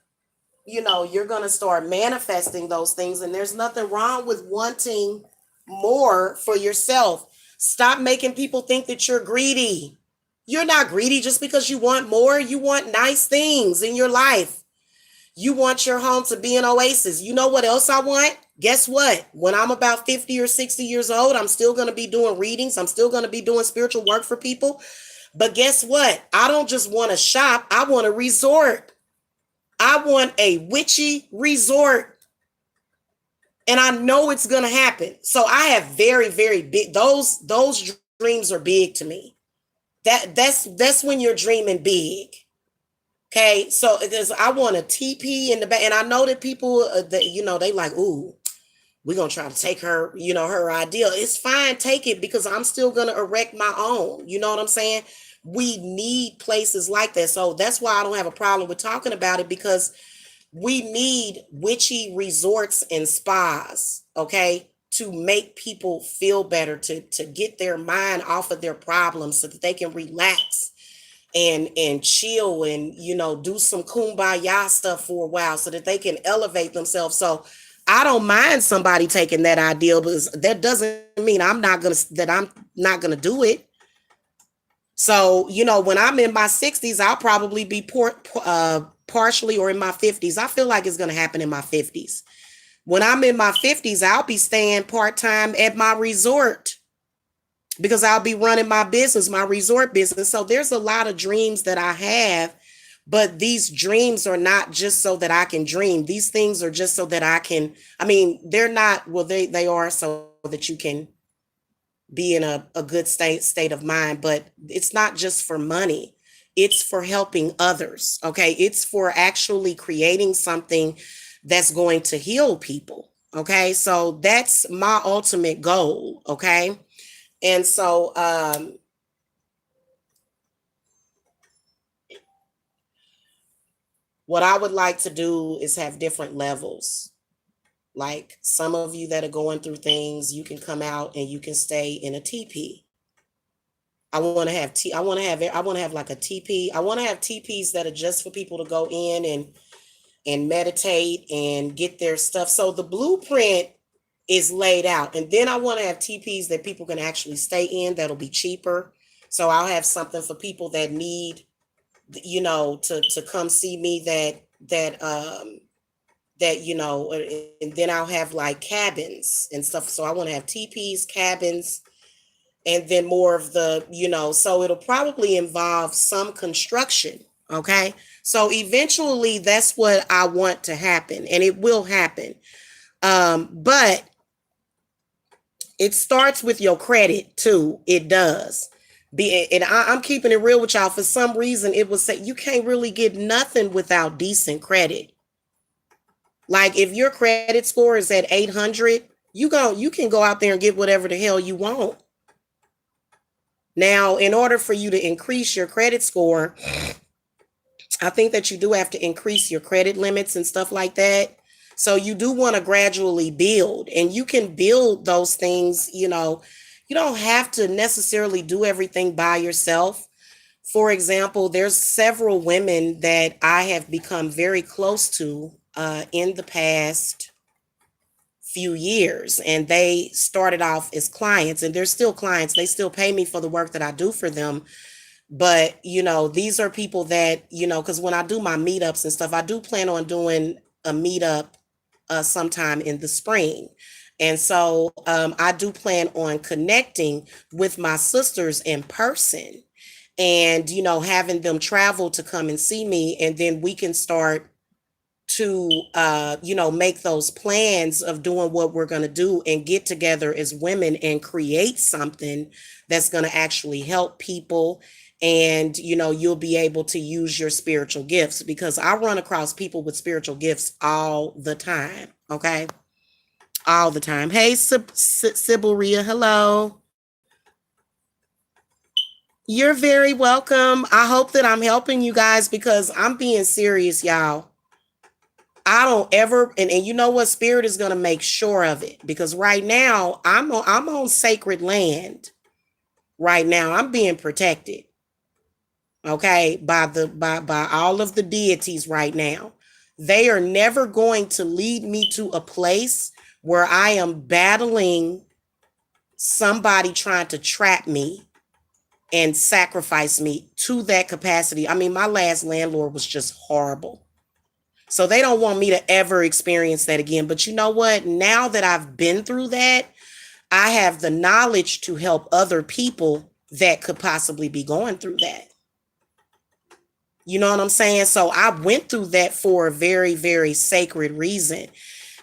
you're going to start manifesting those things, and there's nothing wrong with wanting more for yourself. Stop making people think that you're greedy. You're not greedy just because you want more. You want nice things in your life. You want your home to be an oasis. You know what else I want? Guess what? When I'm about 50 or 60 years old, I'm still going to be doing readings. I'm still going to be doing spiritual work for people. But guess what? I don't just want to shop. I want a resort. I want a witchy resort. And I know it's going to happen. So I have very, very big, those dreams are big to me. That's when you're dreaming big. Okay, so because I want a TP in the back, and I know that people that they like, ooh, we're gonna try to take her, her ideal. It's fine, take it, because I'm still gonna erect my own. You know what I'm saying? We need places like that, so that's why I don't have a problem with talking about it, because we need witchy resorts and spas, okay, to make people feel better, to get their mind off of their problems, so that they can relax and chill and do some kumbaya stuff for a while, so that they can elevate themselves. So I don't mind somebody taking that ideal, but that doesn't mean I'm not gonna do it. So when I'm in my 60s, I'll probably be partially, or in my 50s. I feel like it's gonna happen in my 50s. When I'm in my 50s, I'll be staying part-time at my resort, because I'll be running my business, my resort business. So there's a lot of dreams that I have, but these dreams are not just so that I can dream. These things are just so that I can, they're not, well, they are so that you can be in a good state of mind, but it's not just for money. It's for helping others. Okay. It's for actually creating something that's going to heal people. Okay. So that's my ultimate goal. Okay. And so what I would like to do is have different levels. Like, some of you that are going through things, you can come out and you can stay in a teepee. I want to have like a teepee. I want to have teepees that are just for people to go in and meditate and get their stuff. So the blueprint is laid out. And then I want to have teepees that people can actually stay in, that'll be cheaper. So I'll have something for people that need, to come see me, and then I'll have like cabins and stuff. So I want to have teepees, cabins, and then more of the, so it'll probably involve some construction. Okay. So eventually that's what I want to happen, and it will happen. But it starts with your credit too. It does. And I'm keeping it real with y'all. For some reason, it will say you can't really get nothing without decent credit. Like, if your credit score is at 800, you can go out there and get whatever the hell you want. Now, in order for you to increase your credit score, I think that you do have to increase your credit limits and stuff like that. So you do want to gradually build, and you can build those things. You don't have to necessarily do everything by yourself. For example, there's several women that I have become very close to in the past few years, and they started off as clients, and they're still clients. They still pay me for the work that I do for them. But these are people that, because when I do my meetups and stuff, I do plan on doing a meetup sometime in the spring. And so I do plan on connecting with my sisters in person, and having them travel to come and see me, and then we can start to make those plans of doing what we're going to do and get together as women and create something that's going to actually help people. And you'll be able to use your spiritual gifts, because I run across people with spiritual gifts all the time. Okay, all the time. Hey, Sybil Ria, hello. You're very welcome. I hope that I'm helping you guys, because I'm being serious, y'all. I don't ever, and you know what? Spirit is going to make sure of it, because right now I'm on sacred land. Right now I'm being protected. Okay, by all of the deities right now. They are never going to lead me to a place where I am battling somebody trying to trap me and sacrifice me to that capacity. I mean, my last landlord was just horrible. So they don't want me to ever experience that again. But you know what? Now that I've been through that, I have the knowledge to help other people that could possibly be going through that. You know what I'm saying? So I went through that for a very, very sacred reason.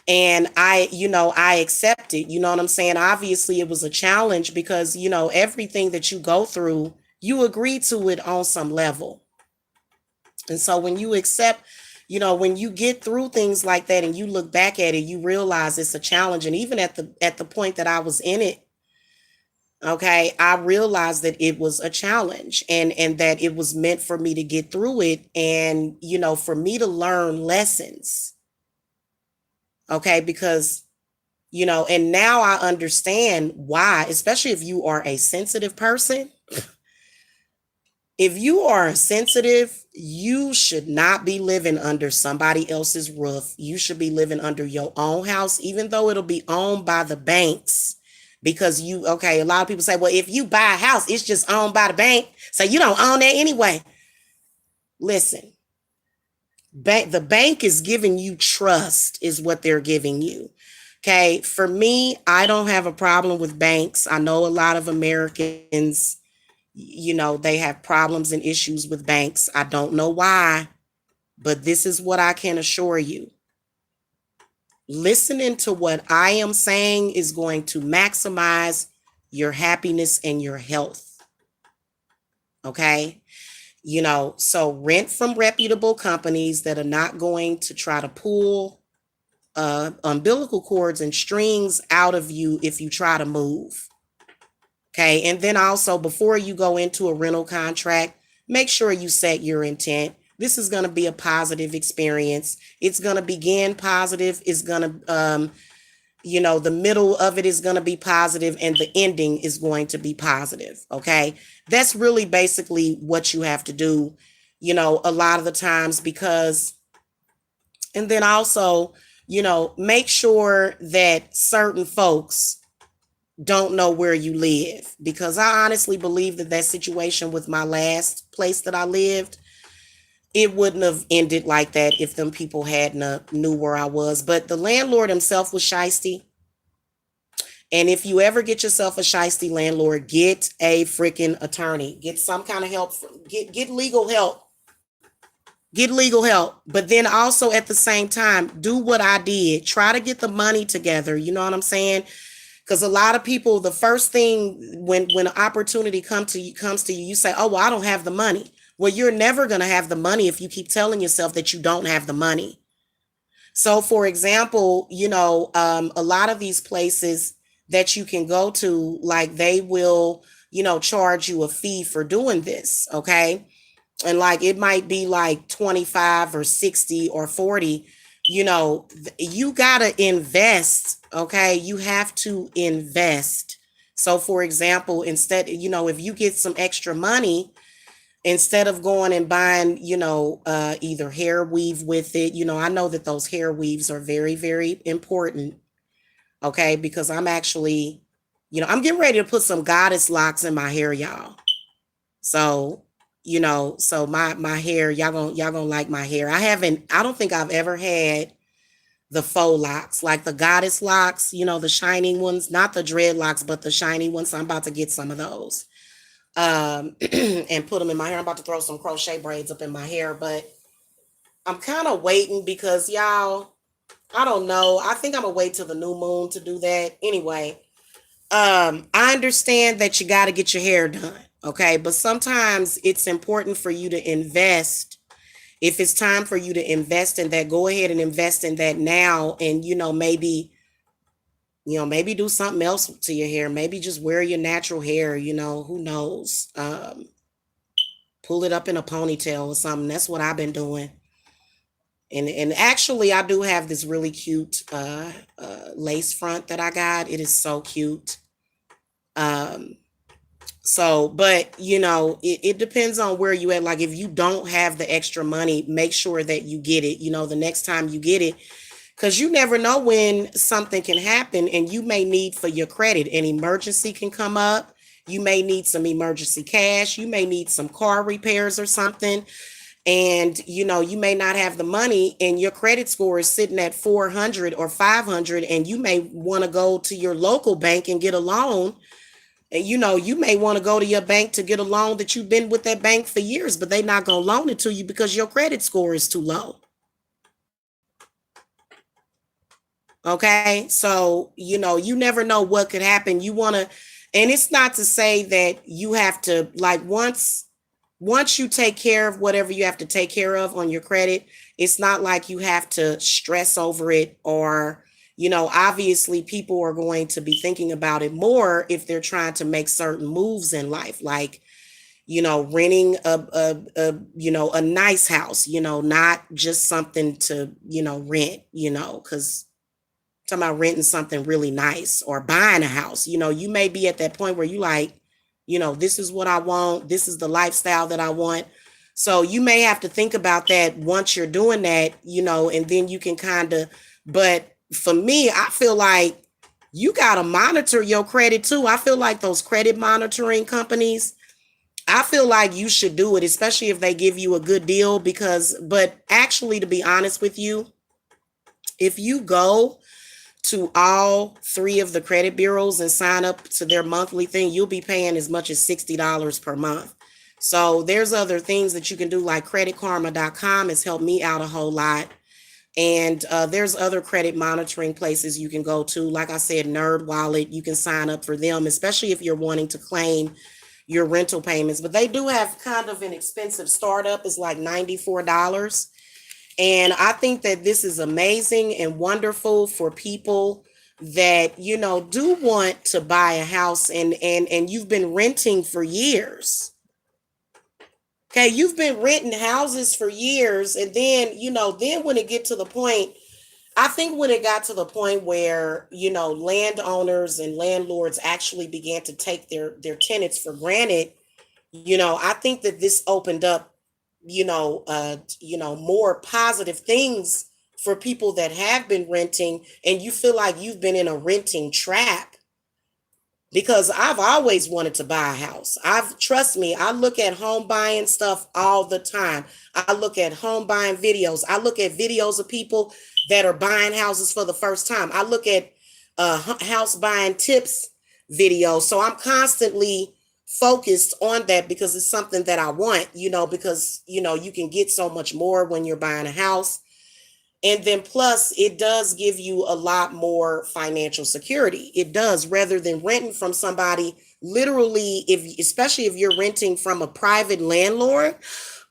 And I accepted, you know what I'm saying? Obviously, it was a challenge, because, everything that you go through, you agree to it on some level. And so when you accept, when you get through things like that and you look back at it, you realize it's a challenge. And even at the point that I was in it, okay, I realized that it was a challenge, and that it was meant for me to get through it, and for me to learn lessons. Okay, because and now I understand why, especially if you are a sensitive person. If you are sensitive, you should not be living under somebody else's roof. You should be living under your own house, even though it'll be owned by the banks. Because a lot of people say, well, if you buy a house, it's just owned by the bank, so you don't own that anyway. Listen, the bank is giving you trust, is what they're giving you. Okay, for me, I don't have a problem with banks. I know a lot of Americans, they have problems and issues with banks. I don't know why, but this is what I can assure you. Listening to what I am saying is going to maximize your happiness and your health. Okay? So rent from reputable companies that are not going to try to pull umbilical cords and strings out of you if you try to move. Okay. And then also, before you go into a rental contract, make sure you set your intent. This is going to be a positive experience. It's going to begin positive. It's going to, the middle of it is going to be positive, and the ending is going to be positive. Okay. That's really basically what you have to do, a lot of the times, because, and then also, make sure that certain folks don't know where you live, because I honestly believe that situation with my last place that I lived, it wouldn't have ended like that if them people hadn't knew where I was. But the landlord himself was shiesty. And if you ever get yourself a shiesty landlord, get a freaking attorney, get some kind of help, get legal help. Get legal help. But then also at the same time, do what I did. Try to get the money together. You know what I'm saying? Because a lot of people, the first thing when an opportunity comes to you, you say, oh, well, I don't have the money. Well, you're never going to have the money if you keep telling yourself that you don't have the money. So, for example, a lot of these places that you can go to, like, they will, charge you a fee for doing this. Okay. And like, it might be like 25 or 60 or 40. you got to invest. Okay. You have to invest. So, for example, instead, if you get some extra money, instead of going and buying, either hair weave with it, I know that those hair weaves are very, very important. Okay. Because I'm actually, I'm getting ready to put some goddess locks in my hair, y'all. So, so my hair, y'all gonna like my hair. I don't think I've ever had the faux locks, like the goddess locks, the shining ones, not the dreadlocks, but the shiny ones. So I'm about to get some of those. And put them in my hair. I'm about to throw some crochet braids up in my hair, but I'm kind of waiting because y'all, I don't know. I think I'm gonna wait till the new moon to do that. Anyway, I understand that you got to get your hair done, okay? But sometimes it's important for you to invest. If it's time for you to invest in that, go ahead and invest in that now. And maybe do something else to your hair. Maybe just wear your natural hair. Who knows? Pull it up in a ponytail or something. That's what I've been doing. And actually, I do have this really cute lace front that I got. It is so cute. Um, but it depends on where you at. Like if you don't have the extra money, make sure that you get it, the next time you get it, because you never know when something can happen and you may need for your credit. An emergency can come up. You may need some emergency cash. You may need some car repairs or something. And you may not have the money and your credit score is sitting at 400 or 500, and you may want to go to your local bank and get a loan. And you may want to go to your bank to get a loan that you've been with that bank for years, but they're not going to loan it to you because your credit score is too low. Okay. So, you never know what could happen. And it's not to say that you have to, like, once you take care of whatever you have to take care of on your credit, it's not like you have to stress over it. Or obviously people are going to be thinking about it more if they're trying to make certain moves in life, like renting a nice house, not just something to rent, because talking about renting something really nice or buying a house. You may be at that point where you like, this is what I want, this is the lifestyle that I want. So you may have to think about that once you're doing that, and then you can but for me, I feel like you got to monitor your credit too. I feel like those credit monitoring companies, I feel like you should do it, especially if they give you a good deal, but actually, to be honest with you, if you go to all three of the credit bureaus and sign up to their monthly thing, you'll be paying as much as $60 per month. So there's other things that you can do, like creditkarma.com has helped me out a whole lot. And there's other credit monitoring places you can go to. Like I said, Nerd Wallet, you can sign up for them, especially if you're wanting to claim your rental payments. But they do have kind of an expensive startup. It's like $94. And I think that this is amazing and wonderful for people that, do want to buy a house and you've been renting for years. Okay, you've been renting houses for years. And then, then when it get to the point, I think when it got to the point where, landowners and landlords actually began to take their tenants for granted, I think that this opened up more positive things for people that have been renting, and you feel like you've been in a renting trap. Because I've always wanted to buy a house. Trust me, I look at home buying stuff all the time. I look at home buying videos. I look at videos of people that are buying houses for the first time. I look at house buying tips videos. So I'm constantly focused on that because it's something that I want, because, you can get so much more when you're buying a house. And then plus it does give you a lot more financial security. It does, rather than renting from somebody. Literally, especially if you're renting from a private landlord.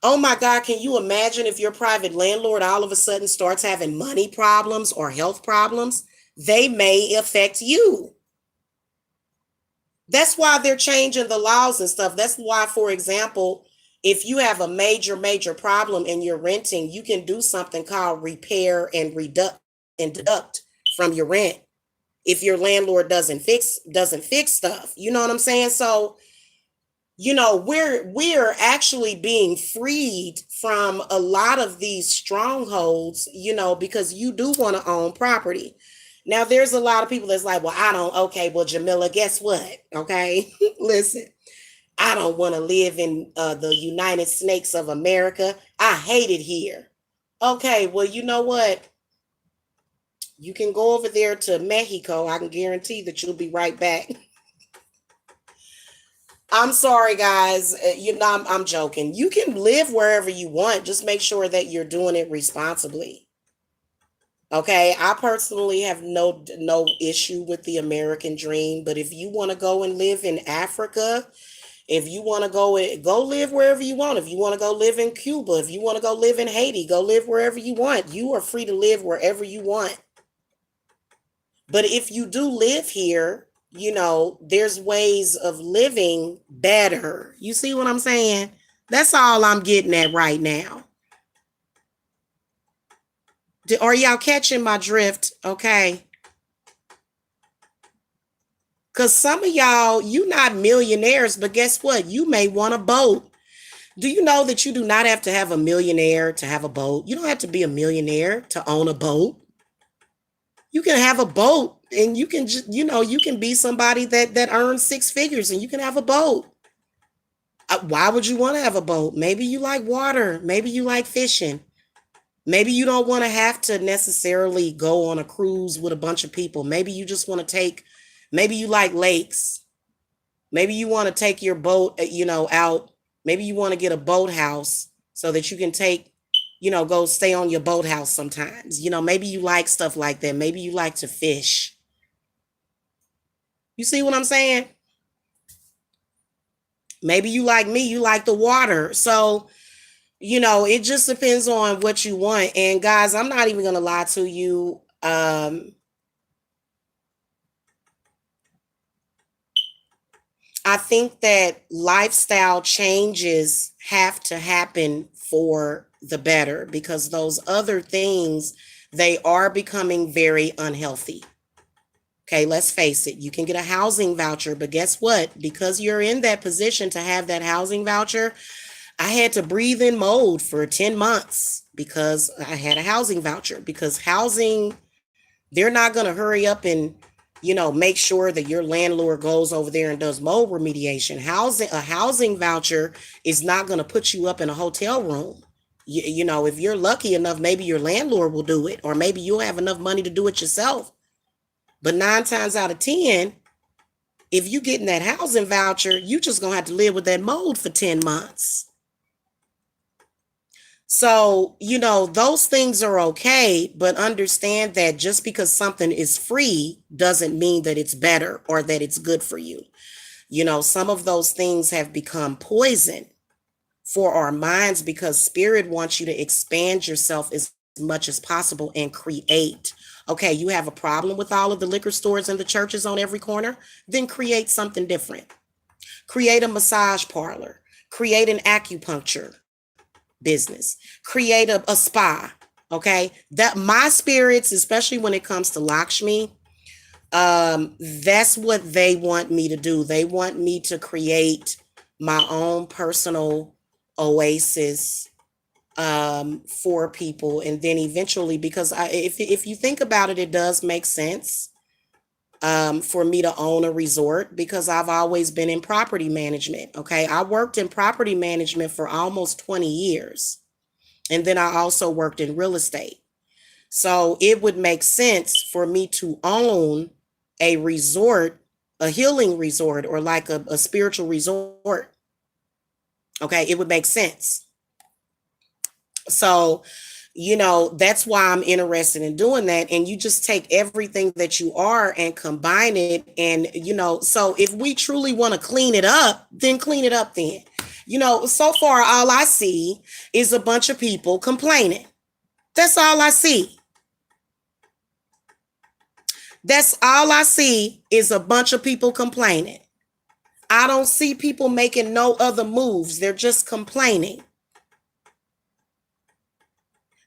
Oh my God, can you imagine if your private landlord all of a sudden starts having money problems or health problems? They may affect you. That's why they're changing the laws and stuff. That's why, for example, If you have a major problem and you're renting, you can do something called repair and deduct from your rent if your landlord doesn't fix stuff. You know what I'm saying? So, we're actually being freed from a lot of these strongholds, because you do want to own property. Now, there's a lot of people that's like, well, I don't. Okay, well, Jamila, guess what? Okay, listen, I don't want to live in the United Snakes of America. I hate it here. Okay, well, you know what? You can go over there to Mexico. I can guarantee that you'll be right back. I'm sorry, guys. I'm joking. You can live wherever you want. Just make sure that you're doing it responsibly. Okay, I personally have no issue with the American dream, but if you want to go and live in Africa, if you want to go live wherever you want. If you want to go live in Cuba, if you want to go live in Haiti, go live wherever you want. You are free to live wherever you want. But if you do live here, there's ways of living better. You see what I'm saying? That's all I'm getting at right now. Are y'all catching my drift? Okay. Because some of y'all, you not millionaires, but guess what? You may want a boat. Do you know that you do not have to have a millionaire to have a boat? You don't have to be a millionaire to own a boat. You can have a boat and you can just, you can be somebody that earns six figures and you can have a boat. Why would you want to have a boat? Maybe you like water. Maybe you like fishing. Maybe you don't want to have to necessarily go on a cruise with a bunch of people. Maybe you just want to maybe you like lakes. Maybe you want to take your boat, out. Maybe you want to get a boathouse so that you can go stay on your boathouse sometimes. Maybe you like stuff like that. Maybe you like to fish. You see what I'm saying? Maybe you like me, you like the water. So, it just depends on what you want. And guys, I'm not even going to lie to you. I think that lifestyle changes have to happen for the better because those other things, they are becoming very unhealthy. Okay, let's face it. You can get a housing voucher, but guess what? Because you're in that position to have that housing voucher, I had to breathe in mold for 10 months because I had a housing voucher because housing, they're not going to hurry up and make sure that your landlord goes over there and does mold remediation. A housing voucher is not going to put you up in a hotel room. If you're lucky enough, maybe your landlord will do it, or maybe you'll have enough money to do it yourself. But 9 times out of 10, if you getting that housing voucher, you just going to have to live with that mold for 10 months. So, those things are okay, but understand that just because something is free doesn't mean that it's better or that it's good for you. Some of those things have become poison for our minds because spirit wants you to expand yourself as much as possible and create. Okay, you have a problem with all of the liquor stores and the churches on every corner, then create something different. Create a massage parlor, create an acupuncture business, create a spa. Okay, that my spirits, especially when it comes to Lakshmi, that's what they want me to do. They want me to create my own personal oasis for people, and then eventually, because if you think about it, it does make sense for me to own a resort because I've always been in property management. Okay, I worked in property management for almost 20 years. And then I also worked in real estate. So it would make sense for me to own a resort, a healing resort, or like a spiritual resort. Okay, it would make sense. So, that's why I'm interested in doing that. And you just take everything that you are and combine it. And, so if we truly want to clean it up, then clean it up then. So far, all I see is a bunch of people complaining. That's all I see. That's all I see is a bunch of people complaining. I don't see people making no other moves. They're just complaining.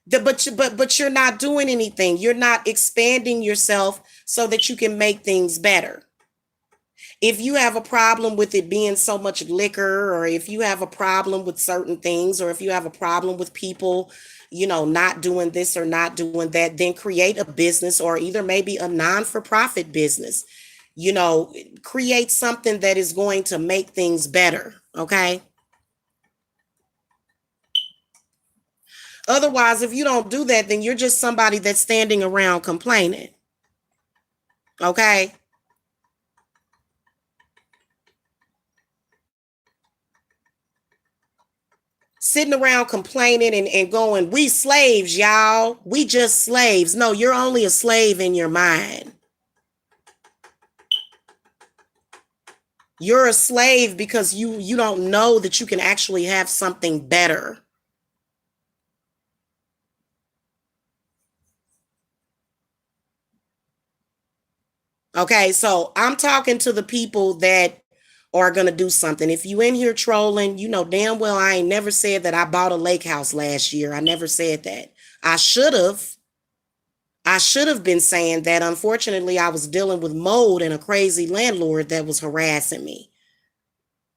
But you're not doing anything. You're not expanding yourself so that you can make things better. If you have a problem with it being so much liquor, or if you have a problem with certain things, or if you have a problem with people, not doing this or not doing that, then create a business, or either maybe a non-for-profit business. You know, create something that is going to make things better. Okay. Otherwise, if you don't do that, then you're just somebody that's standing around complaining. Okay. Sitting around complaining and going, we slaves, y'all. We just slaves. No, you're only a slave in your mind. You're a slave because you don't know that you can actually have something better. Okay, so I'm talking to the people that are gonna do something. If you in here trolling, you know damn well I ain't never said that I bought a lake house last year. I never said that. I should have. I should have been saying that. Unfortunately, I was dealing with mold and a crazy landlord that was harassing me.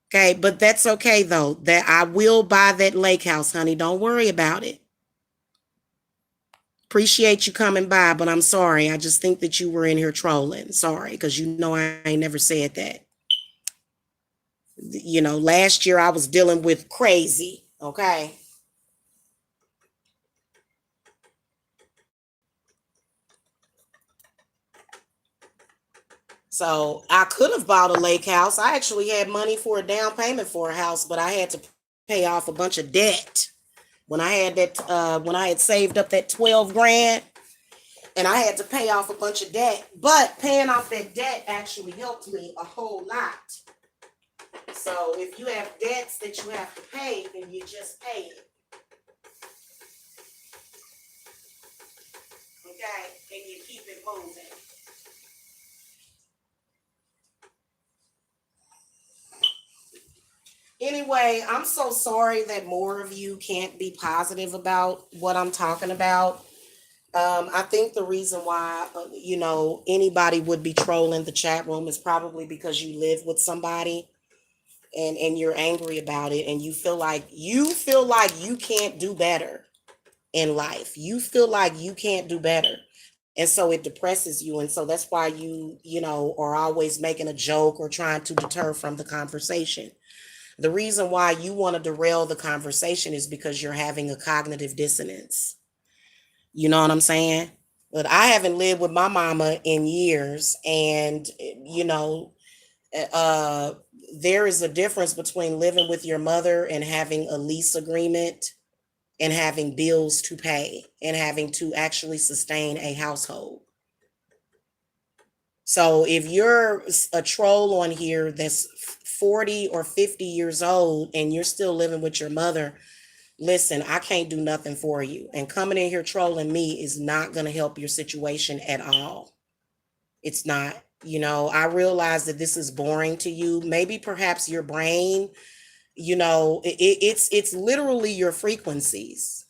Okay, but that's okay though. That I will buy that lake house, honey. Don't worry about it. Appreciate you coming by, but I'm sorry. I just think that you were in here trolling. Sorry, because you know I ain't never said that. Last year I was dealing with crazy. Okay. So I could have bought a lake house. I actually had money for a down payment for a house, but I had to pay off a bunch of debt. When I had saved up that 12 grand, and I had to pay off a bunch of debt. But paying off that debt actually helped me a whole lot. So if you have debts that you have to pay, then you just pay it. Okay? And you keep it moving. Anyway, I'm so sorry that more of you can't be positive about what I'm talking about. I think the reason why, anybody would be trolling the chat room is probably because you live with somebody, and you're angry about it, and you feel like you can't do better in life. You feel like you can't do better. And so it depresses you. And so that's why are always making a joke or trying to deter from the conversation. The reason why you want to derail the conversation is because you're having a cognitive dissonance. You know what I'm saying? But I haven't lived with my mama in years. And, uh, there is a difference between living with your mother and having a lease agreement and having bills to pay and having to actually sustain a household. So if you're a troll on here that's 40 or 50 years old and you're still living with your mother, listen, I can't do nothing for you. And coming in here trolling me is not going to help your situation at all. It's not. I realize that this is boring to you. Maybe perhaps your brain, it's literally your frequencies.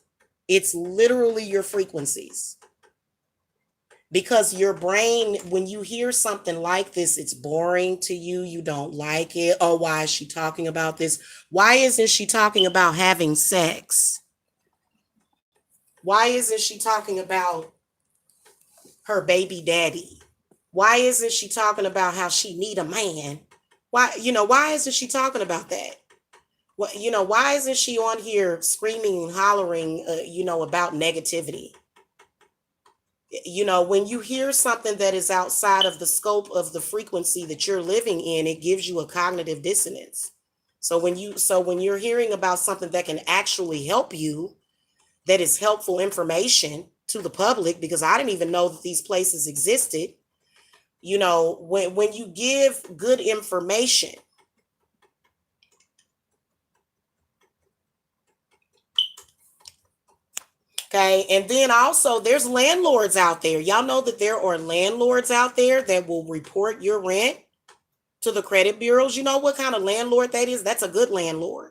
It's literally your frequencies. Because your brain, when you hear something like this, it's boring to you. You don't like it. Oh, why is she talking about this? Why isn't she talking about having sex? Why isn't she talking about her baby daddy? Why isn't she talking about how she need a man? Why isn't she talking about that? Why isn't she on here screaming and hollering, about negativity? When you hear something that is outside of the scope of the frequency that you're living in, it gives you a cognitive dissonance. So when you're hearing about something that can actually help you, that is helpful information to the public, because I didn't even know that these places existed. When you give good information, okay, and then also there's landlords out there. Y'all know that there are landlords out there that will report your rent to the credit bureaus. You know what kind of landlord that is? That's a good landlord.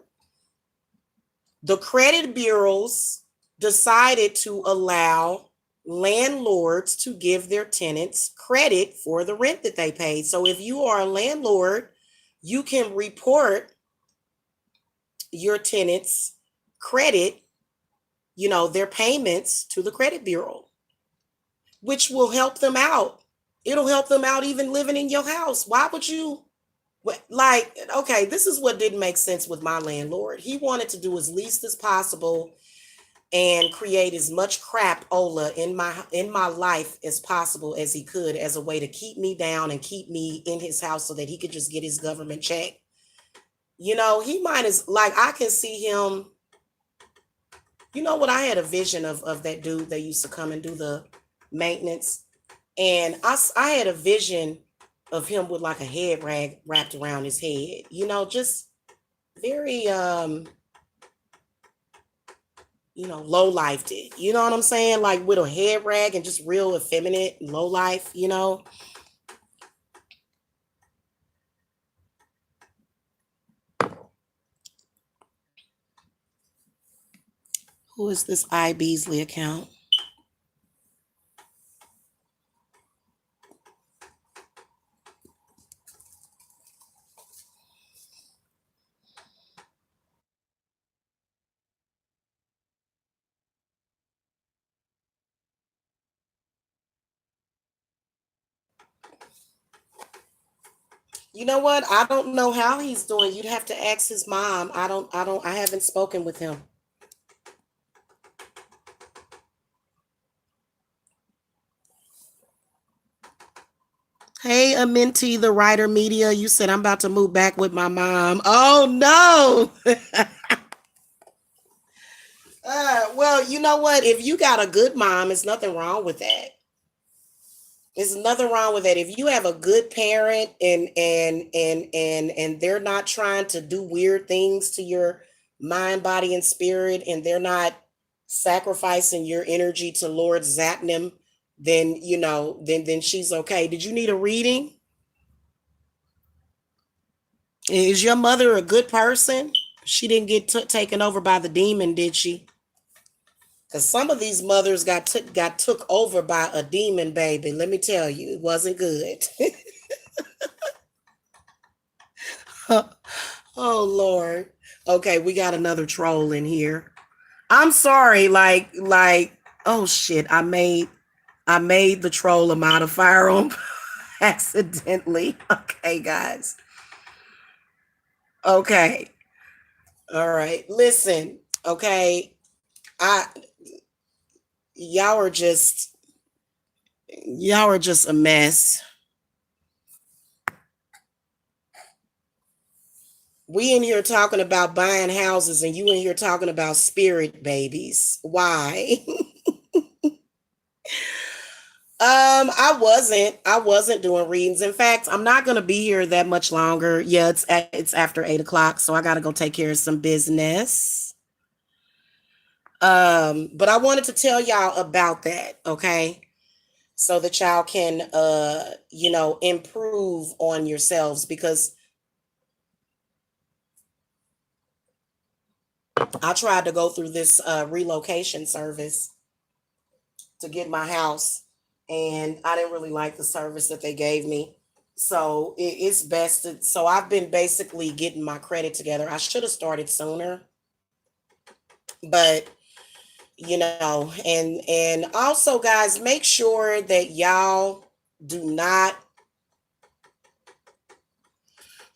The credit bureaus decided to allow landlords to give their tenants credit for the rent that they paid. So if you are a landlord, you can report your tenants' credit, their payments to the credit bureau, which will help them out. It'll help them out even living in your house. Why would you? Like, okay, this is what didn't make sense with my landlord. He wanted to do as least as possible and create as much crapola in my life as possible as he could, as a way to keep me down and keep me in his house so that he could just get his government check. He might as, like, I can see him. What, I had a vision of that dude that used to come and do the maintenance, and I had a vision of him with like a head rag wrapped around his head, just very low lifed it. You know what I'm saying? Like with a head rag and just real effeminate, low life. Who is this I Beasley account? You know what? I don't know how he's doing. You'd have to ask his mom. I haven't spoken with him. Hey, Amenti, the writer media. You said I'm about to move back with my mom. Oh no. Well, you know what? If you got a good mom, there's nothing wrong with that. There's nothing wrong with that. If you have a good parent and they're not trying to do weird things to your mind, body, and spirit, and they're not sacrificing your energy to Lord Zapnim, then then she's okay. Did you need a reading? Is your mother a good person? She didn't get taken over by the demon, did she? Because some of these mothers got took over by a demon, baby. Let me tell you, it wasn't good. Oh Lord. Okay, we got another troll in here. I'm sorry, like, oh shit, I made the troll a modifier on accidentally. Okay, guys. Okay. All right. Listen, okay. I y'all are just y'all are just a mess. We in here talking about buying houses and you in here talking about spirit babies. Why? I wasn't doing readings. In fact, I'm not gonna be here that much longer. Yeah, it's after 8 o'clock, so I gotta go take care of some business. But I wanted to tell y'all about that, okay? So that y'all can improve on yourselves, because I tried to go through this relocation service to get my house, and I didn't really like the service that they gave me. So it's best so I've been basically getting my credit together. I should have started sooner, but and also, guys, make sure that y'all do not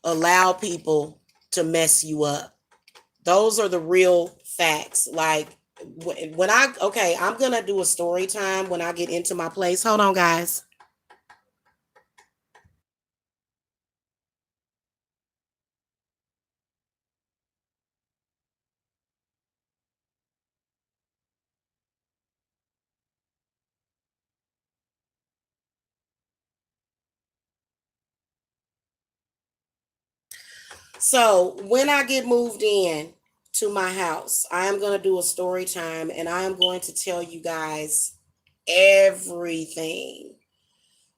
allow people to mess you up. Those are the real facts. Like, when I'm gonna do a story time when I get into my place. Hold on, guys. So when I get moved in to my house, I am going to do a story time, and I am going to tell you guys everything.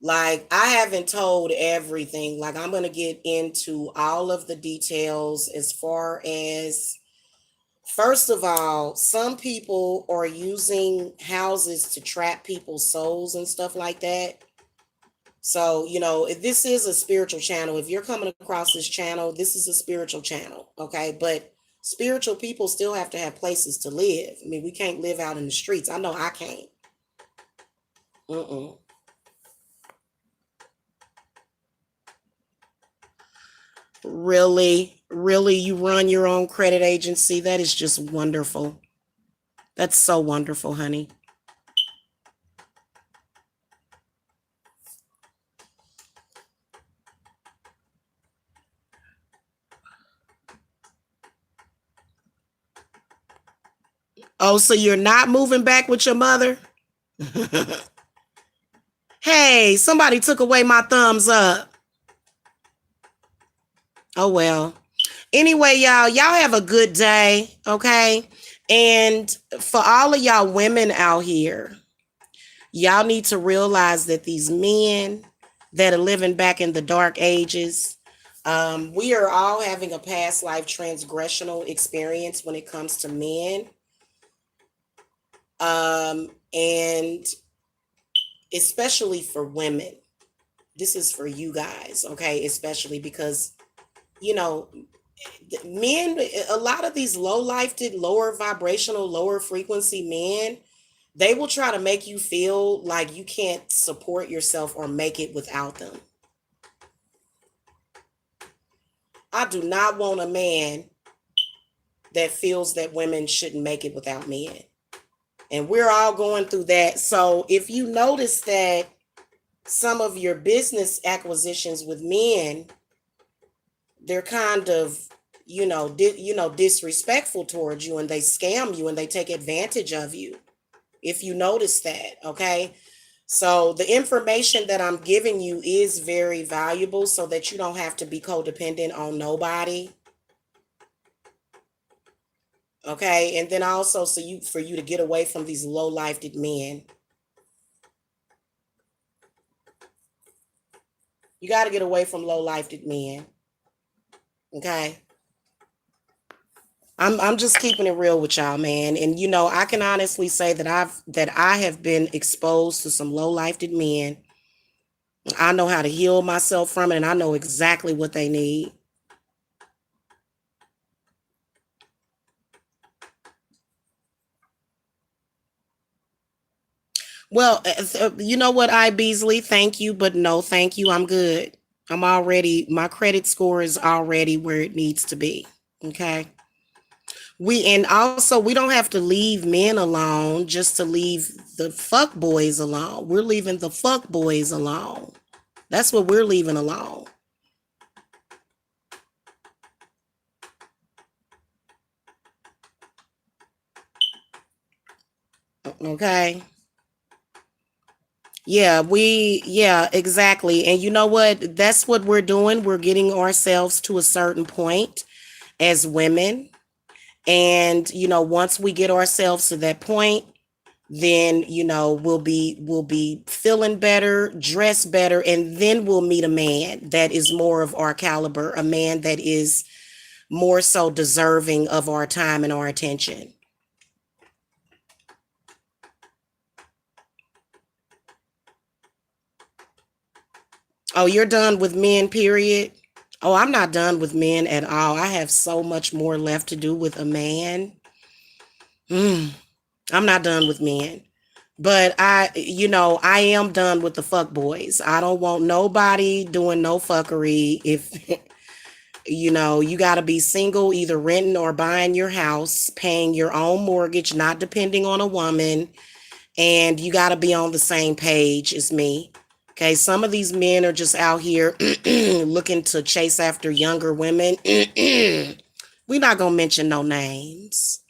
Like, I haven't told everything. Like, I'm going to get into all of the details as far as, first of all, some people are using houses to trap people's souls and stuff like that. So, if this is a spiritual channel, if you're coming across this channel, this is a spiritual channel, okay? But spiritual people still have to have places to live. I mean, we can't live out in the streets. I know I can't. Mm-mm. Really, really, you run your own credit agency? That is just wonderful. That's so wonderful, honey. Oh, so you're not moving back with your mother? Hey, somebody took away my thumbs up. Oh, well. Anyway, y'all have a good day, okay? And for all of y'all women out here, y'all need to realize that these men that are living back in the dark ages, we are all having a past life transgressional experience when it comes to men. And especially for women, this is for you guys, okay? Especially because, you know, men, a lot of these low lifted, lower vibrational, lower frequency men, they will try to make you feel like you can't support yourself or make it without them. I do not want a man that feels that women shouldn't make it without men. And we're all going through that. So if you notice that some of your business acquisitions with men, they're kind of, disrespectful towards you, and they scam you and they take advantage of you. If you notice that, okay? So the information that I'm giving you is very valuable so that you don't have to be codependent on nobody. Okay? And then also for you to get away from these low-lifted men. You got to get away from low-lifted men. Okay? I'm just keeping it real with y'all, man. And I can honestly say that I have been exposed to some low-lifted men. I know how to heal myself from it, and I know exactly what they need. Well, you know what, I Beasley, thank you, but no, thank you. I'm good. My credit score is already where it needs to be. Okay. And also we don't have to leave men alone just to leave the fuck boys alone. We're leaving the fuck boys alone. That's what we're leaving alone. Okay. Yeah, exactly. And you know what? That's what we're doing. We're getting ourselves to a certain point as women. And once we get ourselves to that point, then we'll be feeling better, dressed better, and then we'll meet a man that is more of our caliber, a man that is more so deserving of our time and our attention. Oh, you're done with men, period? Oh, I'm not done with men at all. I have so much more left to do with a man. Mm, I'm not done with men. But I am done with the fuck boys. I don't want nobody doing no fuckery. If you got to be single, either renting or buying your house, paying your own mortgage, not depending on a woman, and you got to be on the same page as me. Okay, some of these men are just out here looking to chase after younger women. We're not going to mention no names.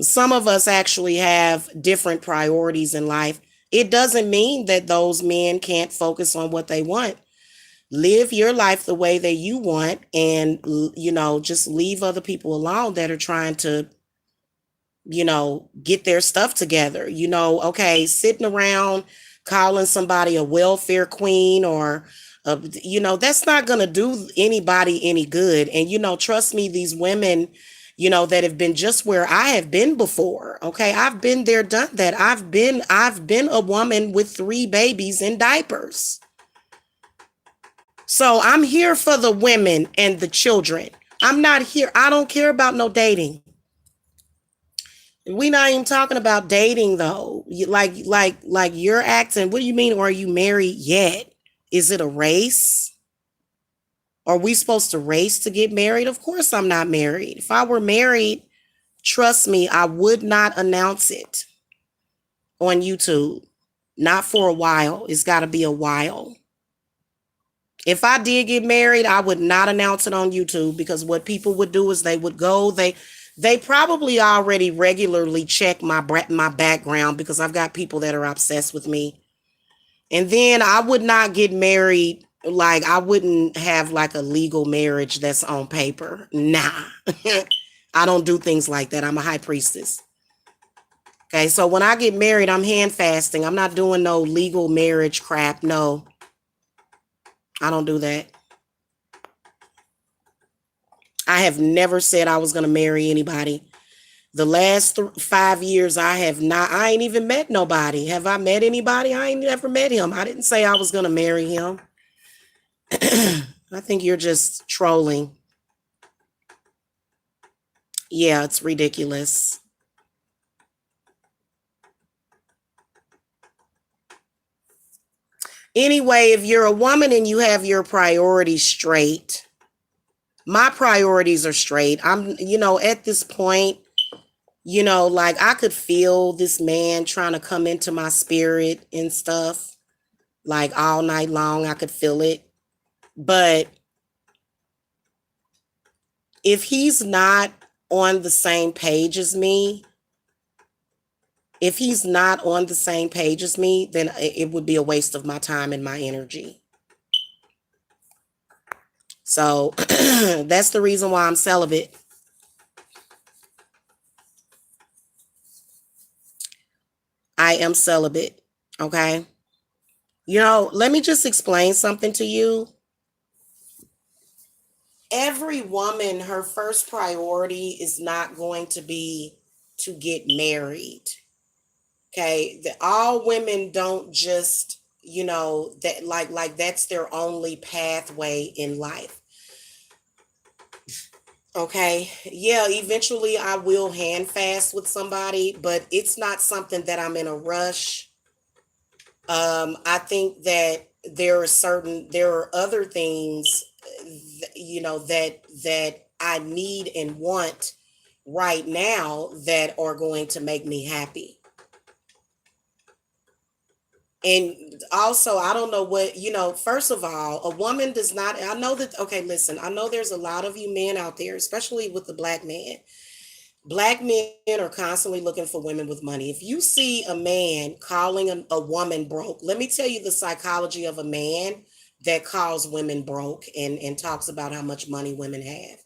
Some of us actually have different priorities in life. It doesn't mean that those men can't focus on what they want. Live your life the way that you want, and just leave other people alone that are trying to get their stuff together. Okay, sitting around calling somebody a welfare queen or that's not going to do anybody any good. And trust me, these women that have been just where I have been before. Okay, I've been there, done that. I've been a woman with 3 babies in diapers. So I'm here for the women and the children. I'm not here. I don't care about no dating. We not even talking about dating though. Like you're acting. What do you mean? Or are you married yet? Is it a race? Are we supposed to race to get married? Of course I'm not married. If I were married, trust me, I would not announce it on YouTube. Not for a while. It's got to be a while. If I did get married, I would not announce it on YouTube, because what people would do is they would go, they probably already regularly check my background, because I've got people that are obsessed with me. And then I would not get married. Like, I wouldn't have like a legal marriage that's on paper. Nah. I don't do things like that. I'm a high priestess. Okay, so when I get married, I'm hand fasting. I'm not doing no legal marriage crap. No, I don't do that. I have never said I was going to marry anybody. The last 5 years, I ain't even met nobody. Have I met anybody? I ain't never met him. I didn't say I was going to marry him. I think you're just trolling. Yeah, it's ridiculous. Anyway, if you're a woman and you have your priorities straight, my priorities are straight. I'm, at this point, like, I could feel this man trying to come into my spirit and stuff, like all night long. I could feel it. But if he's not on the same page as me, then it would be a waste of my time and my energy. So that's the reason why I'm celibate. I am celibate. Okay. Let me just explain something to you. Every woman, her first priority is not going to be to get married. Okay. All women don't just, that like that's their only pathway in life. Okay. Yeah, eventually I will hand fast with somebody, but it's not something that I'm in a rush. I think that there are other things, that I need and want right now that are going to make me happy. And also, I don't know what, first of all, a woman does not, I know that, okay, listen, I know there's a lot of you men out there, especially with the black man. Black men are constantly looking for women with money. If you see a man calling a woman broke, let me tell you the psychology of a man that calls women broke and talks about how much money women have.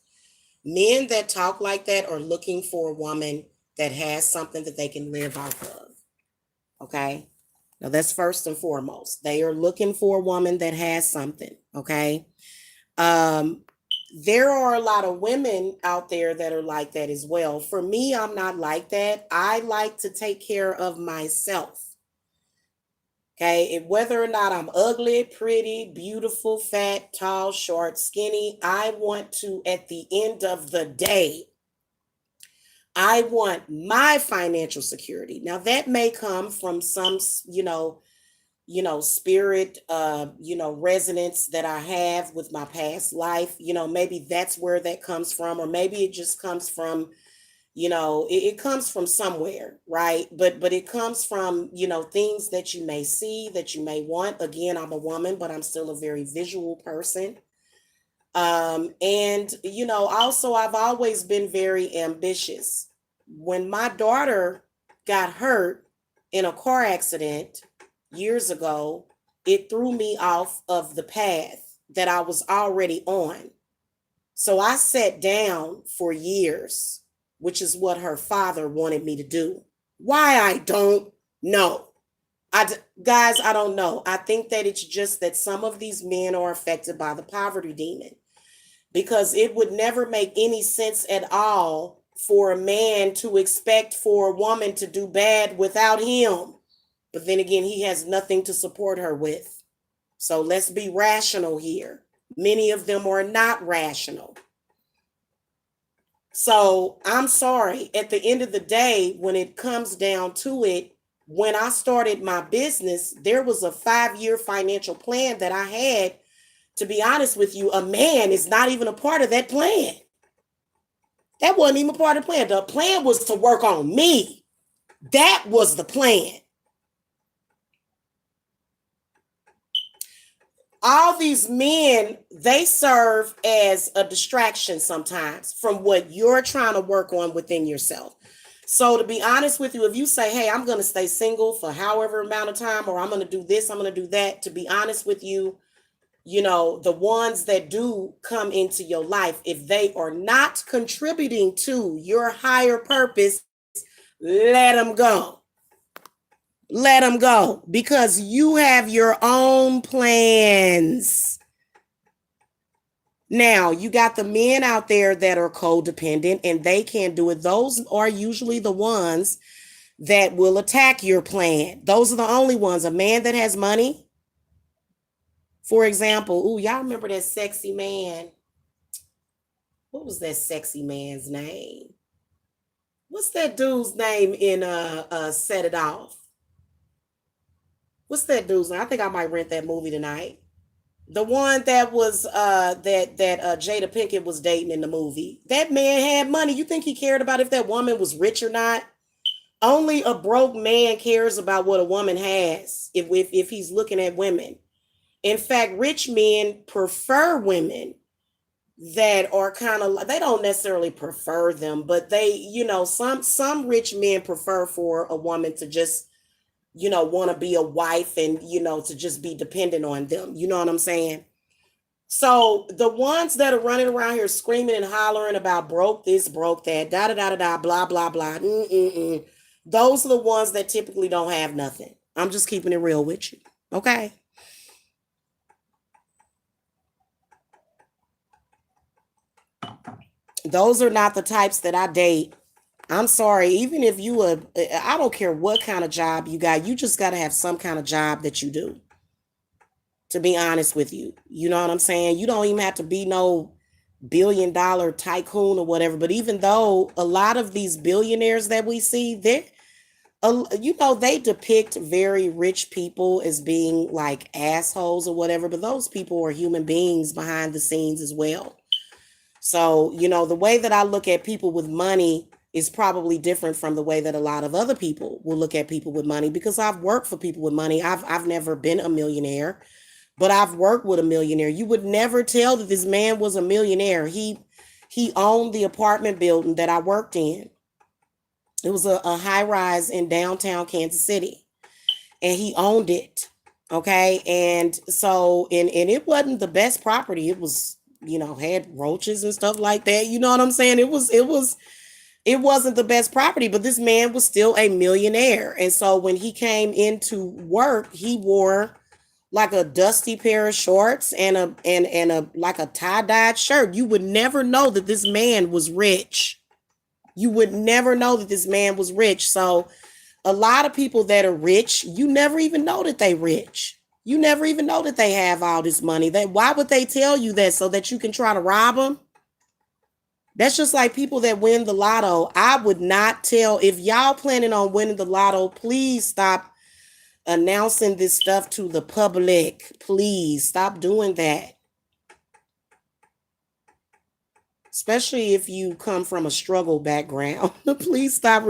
Men that talk like that are looking for a woman that has something that they can live off of. Okay. Now that's first and foremost. They are looking for a woman that has something. Okay. Um, there are a lot of women out there that are like that as well. For me, I'm not like that. I like to take care of myself. Okay. And whether or not I'm ugly, pretty, beautiful, fat, tall, short, skinny, I want to, at the end of the day, I want my financial security. Now that may come from some, spirit, resonance that I have with my past life. Maybe that's where that comes from, or maybe it just comes from, it comes from somewhere, right? But it comes from, things that you may see, that you may want. Again, I'm a woman, but I'm still a very visual person. And, also I've always been very ambitious. When my daughter got hurt in a car accident years ago, it threw me off of the path that I was already on. So I sat down for years, which is what her father wanted me to do. Why, I don't know. Guys, I don't know. I think that it's just that some of these men are affected by the poverty demon, because it would never make any sense at all for a man to expect for a woman to do bad without him. But then again, he has nothing to support her with. So let's be rational here. Many of them are not rational. So I'm sorry, at the end of the day, when it comes down to it, when I started my business, there was a 5-year financial plan that I had. To be honest with you, a man is not even a part of that plan. That wasn't even a part of the plan. The plan was to work on me. That was the plan. All these men, they serve as a distraction sometimes from what you're trying to work on within yourself. So to be honest with you, if you say, hey, I'm going to stay single for however amount of time, or I'm going to do this, I'm going to do that, to be honest with you, the ones that do come into your life, if they are not contributing to your higher purpose, let them go. Let them go, because you have your own plans. Now, you got the men out there that are codependent and they can't do it. Those are usually the ones that will attack your plan. Those are the only ones. A man that has money, for example, y'all remember that sexy man? What was that sexy man's name? What's that dude's name in Set It Off? What's that dude's name? I think I might rent that movie tonight. The one that was that Jada Pinkett was dating in the movie. That man had money. You think he cared about if that woman was rich or not? Only a broke man cares about what a woman has if he's looking at women. In fact, rich men prefer women that are kind of, they don't necessarily prefer them, but they, some rich men prefer for a woman to just want to be a wife and, to just be dependent on them. You know what I'm saying? So the ones that are running around here screaming and hollering about broke this, broke that, da da da da da, blah, blah, blah. Those are the ones that typically don't have nothing. I'm just keeping it real with you. Okay. Those are not the types that I date. I'm sorry, even if I don't care what kind of job you got, you just got to have some kind of job that you do. To be honest with you, you know what I'm saying? You don't even have to be no billion-dollar tycoon or whatever. But even though a lot of these billionaires that we see, they depict very rich people as being like assholes or whatever. But those people are human beings behind the scenes as well. So, the way that I look at people with money is probably different from the way that a lot of other people will look at people with money, because I've worked for people with money. I've never been a millionaire, but I've worked with a millionaire. You would never tell that this man was a millionaire. He owned the apartment building that I worked in. It was a high rise in downtown Kansas City, and he owned it. Okay. And so, and it wasn't the best property. It was, had roaches and stuff like that. You know what I'm saying? It wasn't the best property, but this man was still a millionaire. And so when he came into work, he wore like a dusty pair of shorts and a like a tie-dyed shirt. You would never know that this man was rich. You would never know that this man was rich. So a lot of people that are rich, you never even know that they rich. You never even know that they have all this money. Why would they tell you that? So that you can try to rob them? That's just like people that win the lotto. I would not tell, if y'all planning on winning the lotto, please stop announcing this stuff to the public. Please stop doing that. Especially if you come from a struggle background. Please stop.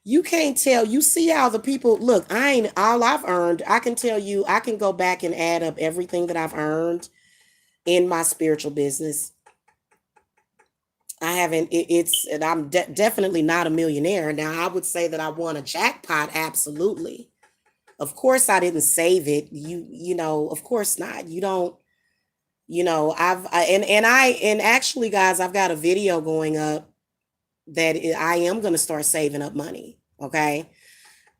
You can't tell. You see how the people look. All I've earned. I can tell you, I can go back and add up everything that I've earned in my spiritual business. I haven't, and I'm definitely not a millionaire. Now, I would say that I won a jackpot. Absolutely. Of course, I didn't save it. Of course not. You don't, and actually, guys, I've got a video going up that I am going to start saving up money. Okay.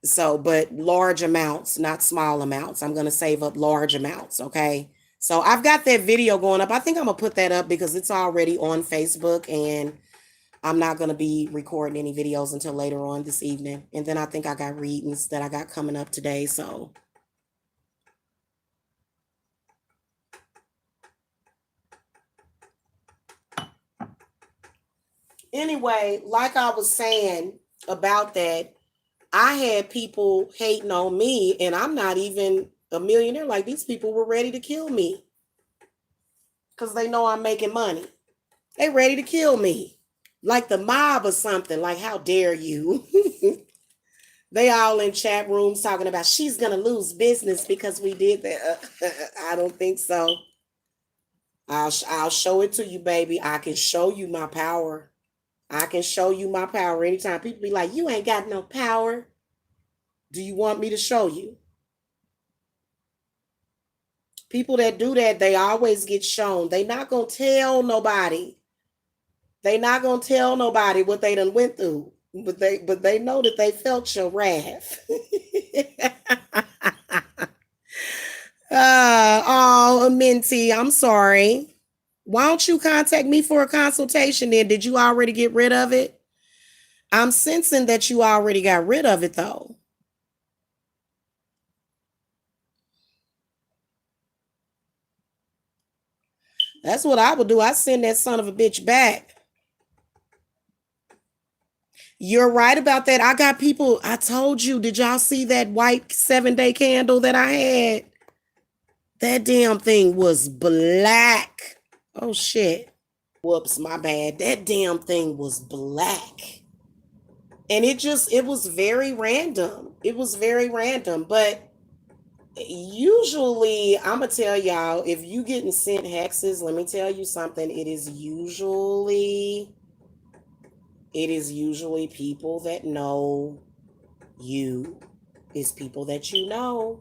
So, but large amounts, not small amounts. I'm going to save up large amounts. Okay. So I've got that video going up. I think I'm going to put that up because it's already on Facebook and I'm not going to be recording any videos until later on this evening. And then I think I got readings that I got coming up today. So anyway, like I was saying about that, I had people hating on me and I'm not even a millionaire. Like these people were ready to kill me because they know I'm making money. They ready to kill me. Like the mob or something. Like, how dare you? They all in chat rooms talking about she's gonna lose business because we did that. I don't think so. I'll show it to you, baby. I can show you my power. I can show you my power anytime. People be like, you ain't got no power. Do you want me to show you? People that do that, they always get shown. They not gonna tell nobody. They not gonna tell nobody what they done went through. But they know that they felt your wrath. Oh, Minty, I'm sorry. Why don't you contact me for a consultation then? Did you already get rid of it? I'm sensing that you already got rid of it though. That's what I would do. I send that son of a bitch back. You're right about that. I got people, I told you, did y'all see that white 7-day candle that I had? That damn thing was black. Oh shit. Whoops, my bad. That damn thing was black. And it was very random. It was very random. But usually, I'm going to tell y'all, if you getting sent hexes, let me tell you something. It is usually people that know you. It's people that you know.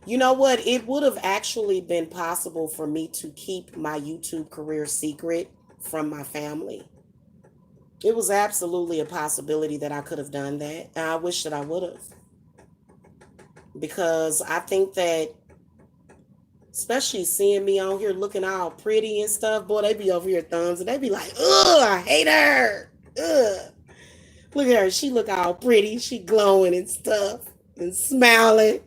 You know what? It would have actually been possible for me to keep my YouTube career secret from my family. It was absolutely a possibility that I could have done that. And I wish that I would have. Because I think that, especially seeing me on here looking all pretty and stuff, boy, they be over here thumbs and they be like, ugh, I hate her. Ugh. Look at her. She look all pretty. She glowing and stuff and smiling.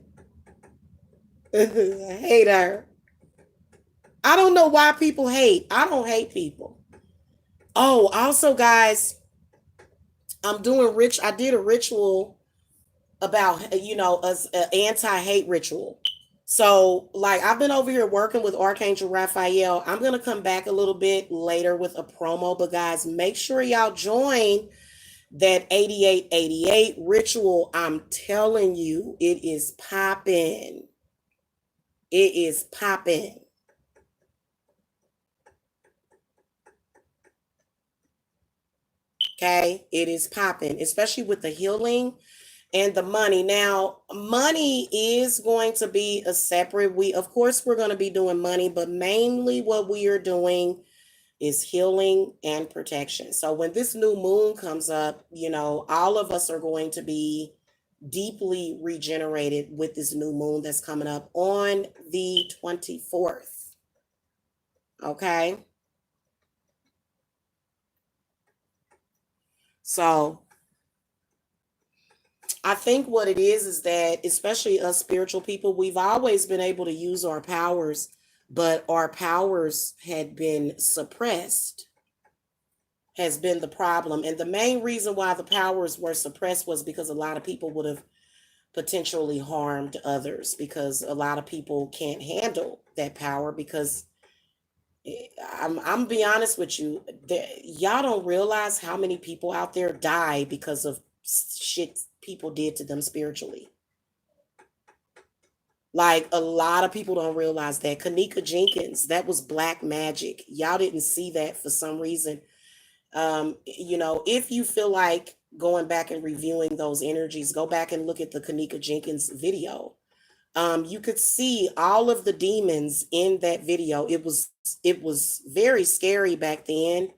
I hate her. I don't know why people hate. I don't hate people. Oh, also, guys, I did a ritual about, an anti-hate ritual. So, like, I've been over here working with Archangel Raphael. I'm going to come back a little bit later with a promo, but guys, make sure y'all join that 8888 ritual. I'm telling you, it is popping. It is popping. Okay, it is popping, especially with the healing and the money. Now, money is going to be a separate. Of course, we're going to be doing money, but mainly what we are doing is healing and protection. So when this new moon comes up, all of us are going to be deeply regenerated with this new moon that's coming up on the 24th. Okay. So I think what it is that, especially us spiritual people, we've always been able to use our powers, but our powers had been suppressed, has been the problem. And the main reason why the powers were suppressed was because a lot of people would have potentially harmed others, because a lot of people can't handle that power. Because I'm be honest with you, y'all don't realize how many people out there die because of shit people did to them spiritually. Like, a lot of people don't realize that. Kanika Jenkins, that was black magic. Y'all didn't see that for some reason. If you feel like going back and reviewing those energies, go back and look at the Kanika Jenkins video. You could see all of the demons in that video. It was very scary back then.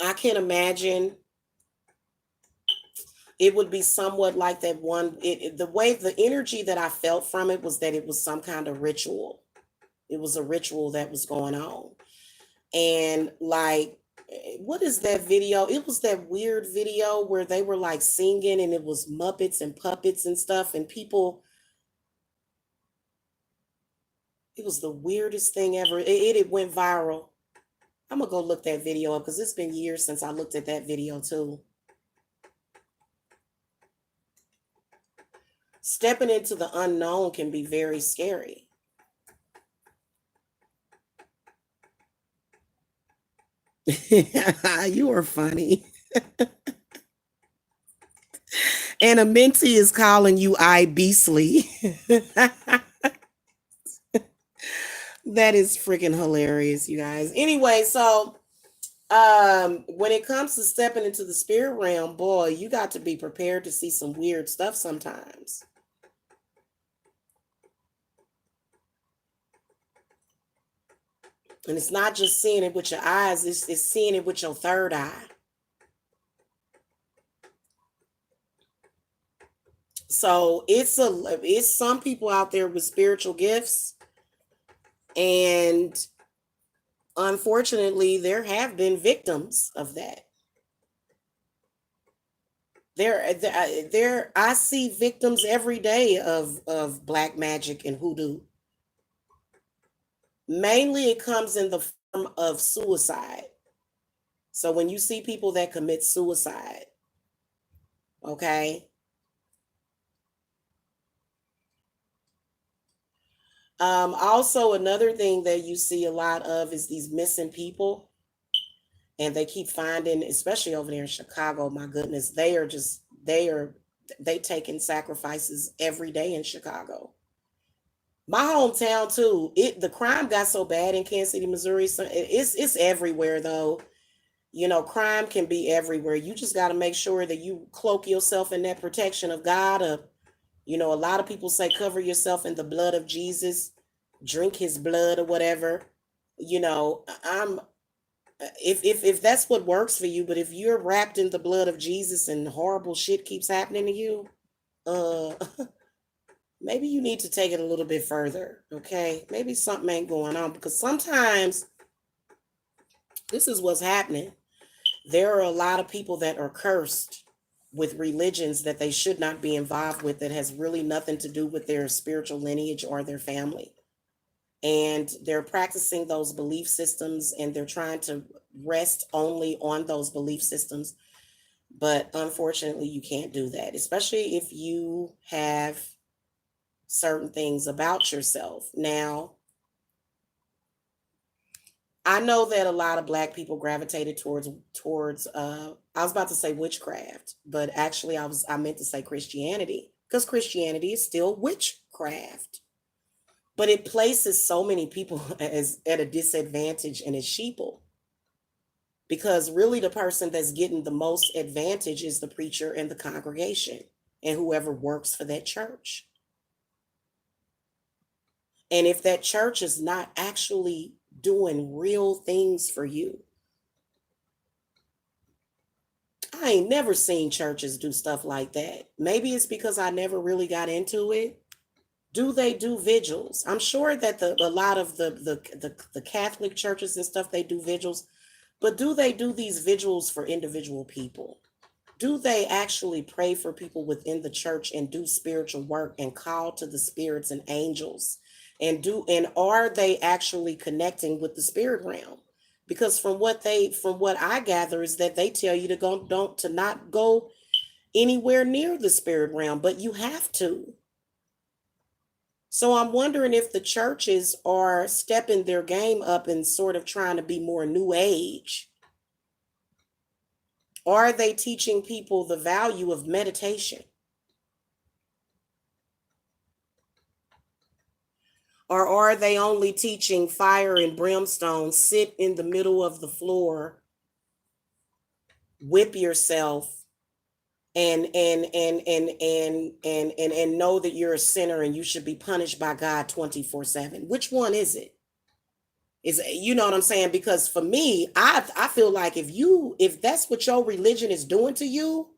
I can imagine. It would be somewhat like that one. The way the energy that I felt from it was that it was some kind of ritual. It was a ritual that was going on. And like, what is that video? It was that weird video where they were like singing and it was Muppets and puppets and stuff, and people, it was the weirdest thing ever. It went viral. I'm gonna go look that video up because it's been years since I looked at that video too. Stepping into the unknown can be very scary. You are funny. And a mentee is calling you I beastly. That is freaking hilarious, you guys. Anyway, so when it comes to stepping into the spirit realm, boy, you got to be prepared to see some weird stuff sometimes. And it's not just seeing it with your eyes, it's seeing it with your third eye. So it's some people out there with spiritual gifts, and unfortunately there have been victims of that. There I see victims every day of black magic and hoodoo. Mainly it comes in the form of suicide. So when you see people that commit suicide, okay? Also, another thing that you see a lot of is these missing people, and they keep finding, especially over there in Chicago. My goodness, they taking sacrifices every day in Chicago. My hometown too. The crime got so bad in Kansas City, Missouri. So it's everywhere though. You know, crime can be everywhere. You just got to make sure that you cloak yourself in that protection of God. You know, a lot of people say cover yourself in the blood of Jesus, drink his blood or whatever. You know, I'm if that's what works for you, but if you're wrapped in the blood of Jesus and horrible shit keeps happening to you, uh maybe you need to take it a little bit further, okay? Maybe something ain't going on, because sometimes this is what's happening. There are a lot of people that are cursed with religions that they should not be involved with, that has really nothing to do with their spiritual lineage or their family. And they're practicing those belief systems and they're trying to rest only on those belief systems. But unfortunately, you can't do that, especially if you have certain things about yourself. Now, I know that a lot of black people gravitated towards I was about to say witchcraft, but actually I meant to say Christianity, because Christianity is still witchcraft. But it places so many people as at a disadvantage and as sheeple, because really the person that's getting the most advantage is the preacher and the congregation and whoever works for that church. And if that church is not actually doing real things for you, I ain't never seen churches do stuff like that. Maybe it's because I never really got into it. Do they do vigils? I'm sure that a lot of the Catholic churches and stuff, they do vigils, but do they do these vigils for individual people? Do they actually pray for people within the church and do spiritual work and call to the spirits and angels, and are they actually connecting with the spirit realm? Because from what I gather is that they tell you to not go anywhere near the spirit realm, but you have to. So I'm wondering if the churches are stepping their game up and sort of trying to be more new age. Are they teaching people the value of meditation? Or are they only teaching fire and brimstone, sit in the middle of the floor, whip yourself, and know that you're a sinner and you should be punished by God 24/7? Which one is it? You know what I'm saying? Because for me, I feel like if that's what your religion is doing to you,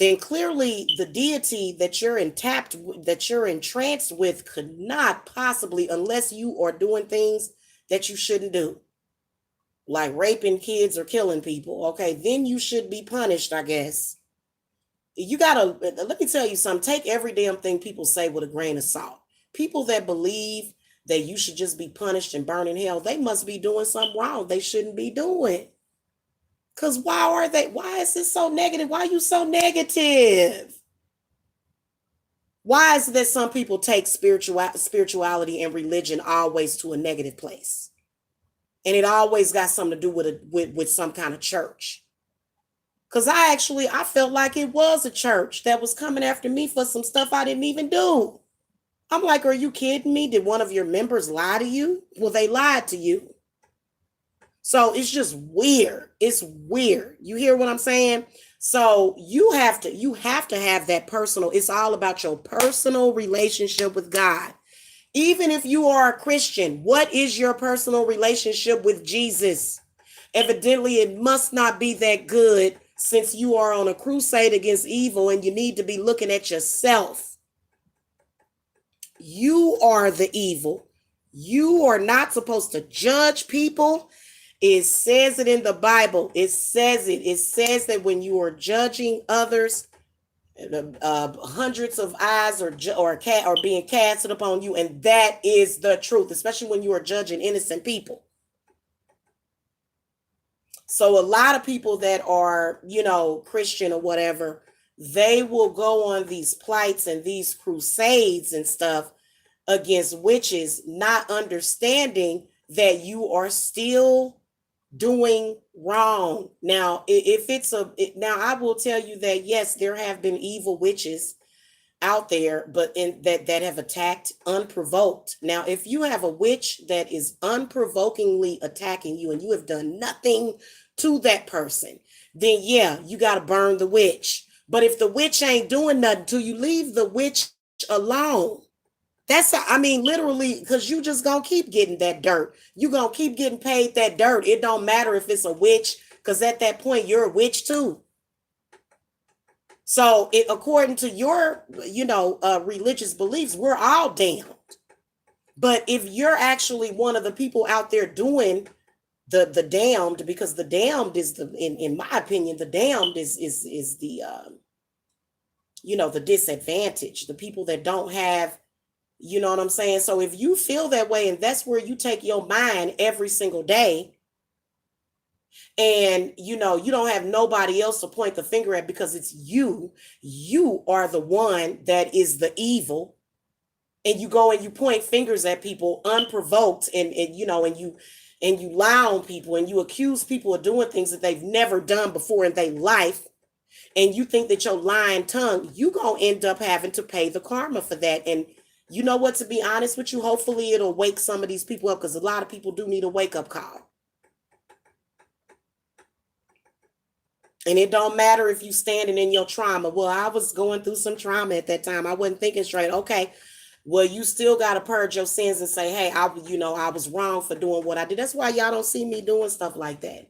then clearly the deity that you're entranced with could not possibly, unless you are doing things that you shouldn't do, like raping kids or killing people. Okay, then you should be punished, I guess. You gotta, let me tell you something, take every damn thing people say with a grain of salt. People that believe that you should just be punished and burn in hell, they must be doing something wrong they shouldn't be doing. Because why is this so negative? Why are you so negative? Why is it that some people take spirituality and religion always to a negative place? And it always got something to do with some kind of church. Because I felt like it was a church that was coming after me for some stuff I didn't even do. I'm like, are you kidding me? Did one of your members lie to you? Well, they lied to you. So it's just weird. It's weird. You hear what I'm saying? So you have to have that personal. It's all about your personal relationship with God. Even if you are a Christian, what is your personal relationship with Jesus? Evidently, it must not be that good, since you are on a crusade against evil and you need to be looking at yourself. You are the evil. You are not supposed to judge people. It says it in the Bible. It says it. It says that when you are judging others, hundreds of eyes are being casted upon you, and that is the truth, especially when you are judging innocent people. So a lot of people that are, Christian or whatever, they will go on these plights and these crusades and stuff against witches, not understanding that you are still doing wrong. Now, now I will tell you that yes, there have been evil witches out there, but that have attacked unprovoked. Now, if you have a witch that is unprovokingly attacking you and you have done nothing to that person, then yeah, you got to burn the witch. But if the witch ain't doing nothing to you, leave the witch alone. Literally, because you just gonna keep getting that dirt. You gonna keep getting paid that dirt. It don't matter if it's a witch, because at that point, you're a witch too. So according to your, religious beliefs, we're all damned. But if you're actually one of the people out there doing the damned, because the damned is in my opinion, the damned is the, the disadvantaged, the people that don't have. You know what I'm saying? So if you feel that way, and that's where you take your mind every single day, and you don't have nobody else to point the finger at, because it's you are the one that is the evil, and you go and you point fingers at people unprovoked, and you lie on people, and you accuse people of doing things that they've never done before in their life, and you think that your lying tongue, you gonna end up having to pay the karma for that. And you know what, to be honest with you, hopefully it'll wake some of these people up, because a lot of people do need a wake-up call. And it don't matter if you standing in your trauma. Well, I was going through some trauma at that time. I wasn't thinking straight. Okay, well, you still got to purge your sins and say, hey, I was wrong for doing what I did. That's why y'all don't see me doing stuff like that.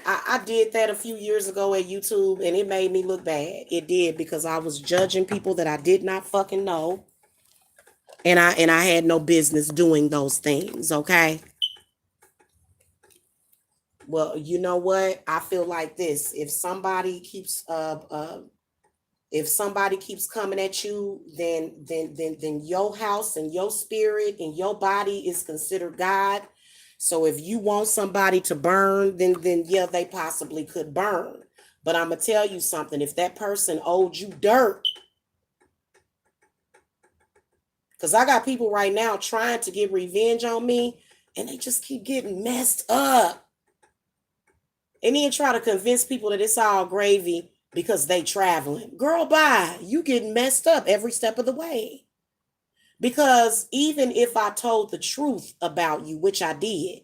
I did that a few years ago at YouTube, and it made me look bad. It did, because I was judging people that I did not fucking know. And I had no business doing those things, okay? Well, you know what? I feel like this. If somebody keeps coming at you, then your house and your spirit and your body is considered God. So if you want somebody to burn, then yeah, they possibly could burn. But I'm gonna tell you something. If that person owed you dirt, because I got people right now trying to get revenge on me, and they just keep getting messed up. And then try to convince people that it's all gravy because they traveling. Girl, bye. You getting messed up every step of the way. Because even if I told the truth about you, which I did,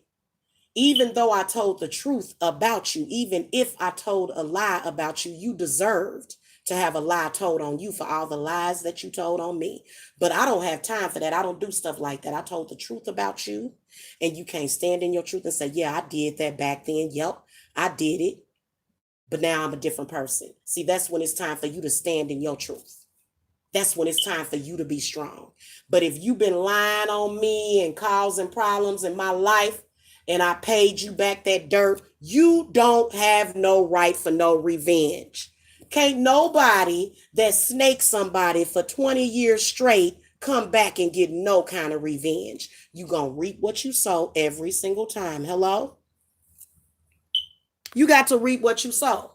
even though I told the truth about you, even if I told a lie about you, you deserved to have a lie told on you for all the lies that you told on me. But I don't have time for that. I don't do stuff like that. I told the truth about you, and you can't stand in your truth and say, yeah, I did that back then. Yep, I did it. but now I'm a different person. See, that's when it's time for you to stand in your truth. That's when it's time for you to be strong. But if you've been lying on me and causing problems in my life, and I paid you back that dirt, you don't have no right for no revenge. Can't nobody that snaked somebody for 20 years straight come back and get no kind of revenge. You gonna reap what you sow every single time. Hello? You got to reap what you sow.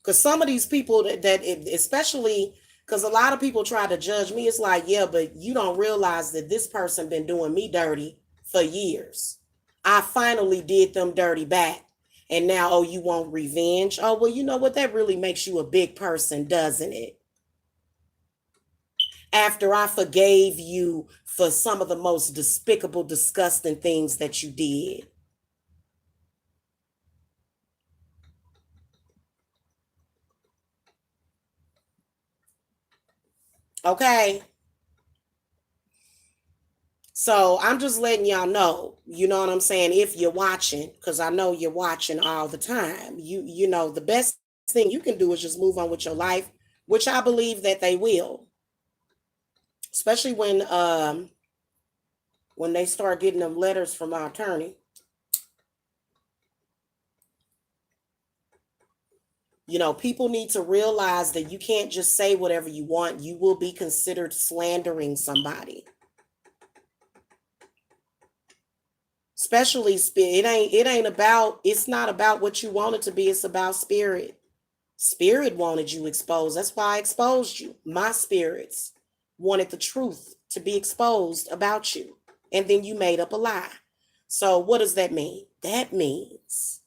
Because some of these people that especially because a lot of people try to judge me, it's like, yeah, but you don't realize that this person been doing me dirty for years. I finally did them dirty back. And now, oh, you want revenge? Oh, well, you know what? That really makes you a big person, doesn't it? After I forgave you for some of the most despicable, disgusting things that you did. Okay. So I'm just letting y'all know, you know what I'm saying? If you're watching, because I know you're watching all the time, you know, the best thing you can do is just move on with your life, which I believe that they will. Especially when they start getting them letters from our attorney. You know, people need to realize that you can't just say whatever you want. You will be considered slandering somebody. Especially it's not about what you want it to be. It's about spirit. Spirit wanted you exposed. That's why I exposed you. My spirits wanted the truth to be exposed about you. And then you made up a lie. So what does that mean? That means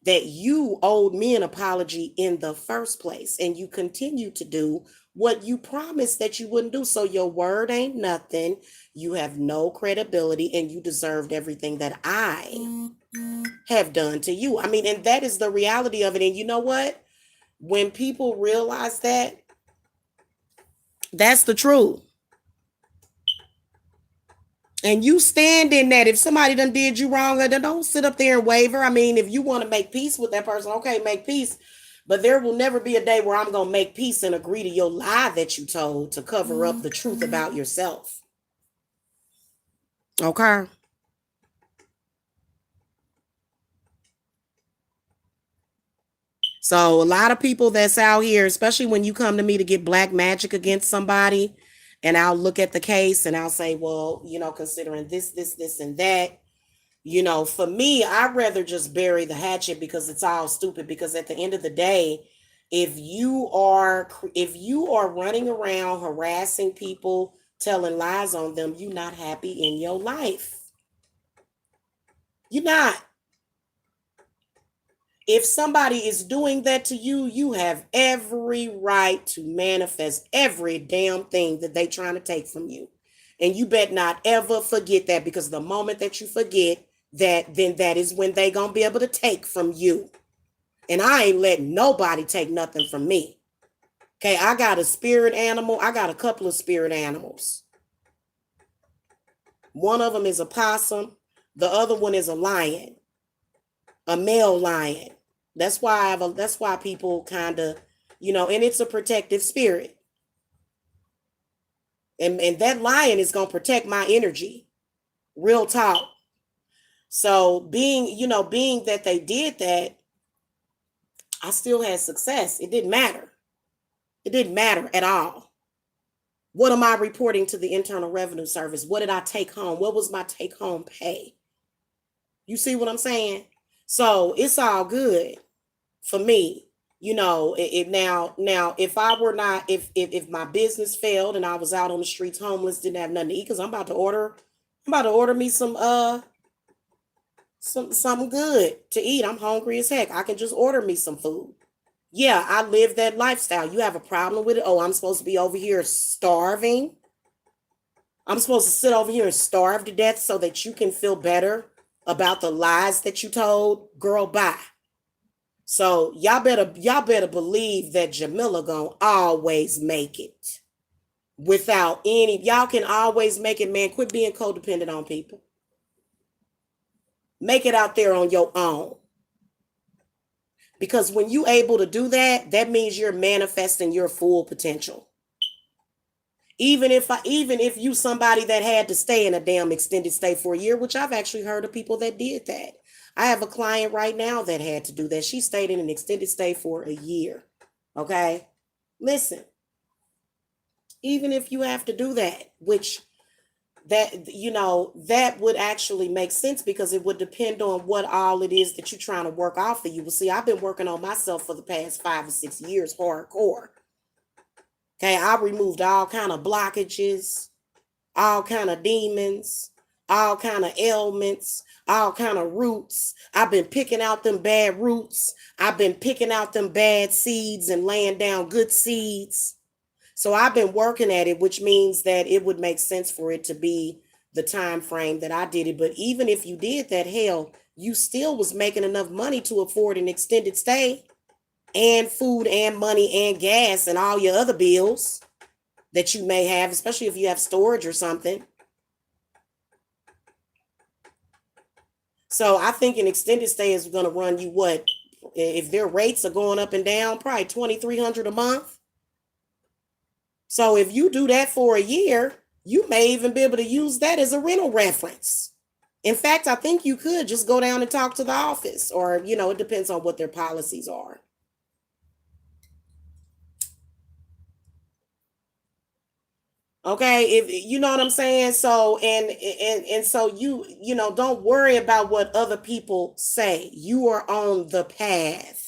that you owed me an apology in the first place, and you continue to do what you promised that you wouldn't do. So your word ain't nothing. You have no credibility, and you deserved everything that I have done to you. I mean, and that is the reality of it. And you know what? When people realize that, that's the truth. And you stand in that. If somebody done did you wrong, then don't sit up there and waver. I mean, if you want to make peace with that person, okay, make peace. But there will never be a day where I'm going to make peace and agree to your lie that you told to cover up the truth about yourself. Okay. So a lot of people that's out here, especially when you come to me to get black magic against somebody, and I'll look at the case and I'll say, well, you know, considering this, and that, you know, for me, I'd rather just bury the hatchet because it's all stupid. Because at the end of the day, if you are running around harassing people, telling lies on them, you're not happy in your life. You're not. If somebody is doing that to you, you have every right to manifest every damn thing that they trying to take from you. And you bet not ever forget that, because the moment that you forget that, then that is when they gonna be able to take from you. And I ain't letting nobody take nothing from me. Okay, I got a spirit animal. I got a couple of spirit animals. One of them is a possum. The other one is a lion, a male lion. That's why people kind of, you know, and it's a protective spirit. And that lion is gonna protect my energy. Real talk. So being that they did that, I still had success. It didn't matter. It didn't matter at all. What am I reporting to the Internal Revenue Service? What did I take home? What was my take home pay? You see what I'm saying? So it's all good for me. You know, now if I were not, if my business failed and I was out on the streets homeless, didn't have nothing to eat, because I'm about to order me something good to eat. I'm hungry as heck. I can just order me some food. Yeah, I live that lifestyle. You have a problem with it? Oh, I'm supposed to be over here starving. I'm supposed to sit over here and starve to death so that you can feel better about the lies that you told? Girl, bye. So y'all better believe that Jamila gonna always make it. Without any, y'all can always make it, man. Quit being codependent on people. Make it out there on your own. Because when you able to do that, that means you're manifesting your full potential. Even if you somebody that had to stay in a damn extended stay for a year, which I've actually heard of people that did that. I have a client right now that had to do that. She stayed in an extended stay for a year. Okay? Listen, even if you have to do that, which that would actually make sense because it would depend on what all it is that you're trying to work off of you. Well, see, I've been working on myself for the past 5 or 6 years, hardcore. Okay, I removed all kind of blockages, all kind of demons, all kind of ailments, all kind of roots. I've been picking out them bad roots. I've been picking out them bad seeds and laying down good seeds. So I've been working at it, which means that it would make sense for it to be the time frame that I did it. But even if you did that, hell, you still was making enough money to afford an extended stay and food and money and gas and all your other bills that you may have, especially if you have storage or something. So I think an extended stay is going to run you what? If their rates are going up and down, probably $2,300 a month. So if you do that for a year, you may even be able to use that as a rental reference. In fact, I think you could just go down and talk to the office, or, it depends on what their policies are. Okay, if you know what I'm saying. So and so don't worry about what other people say. You are on the path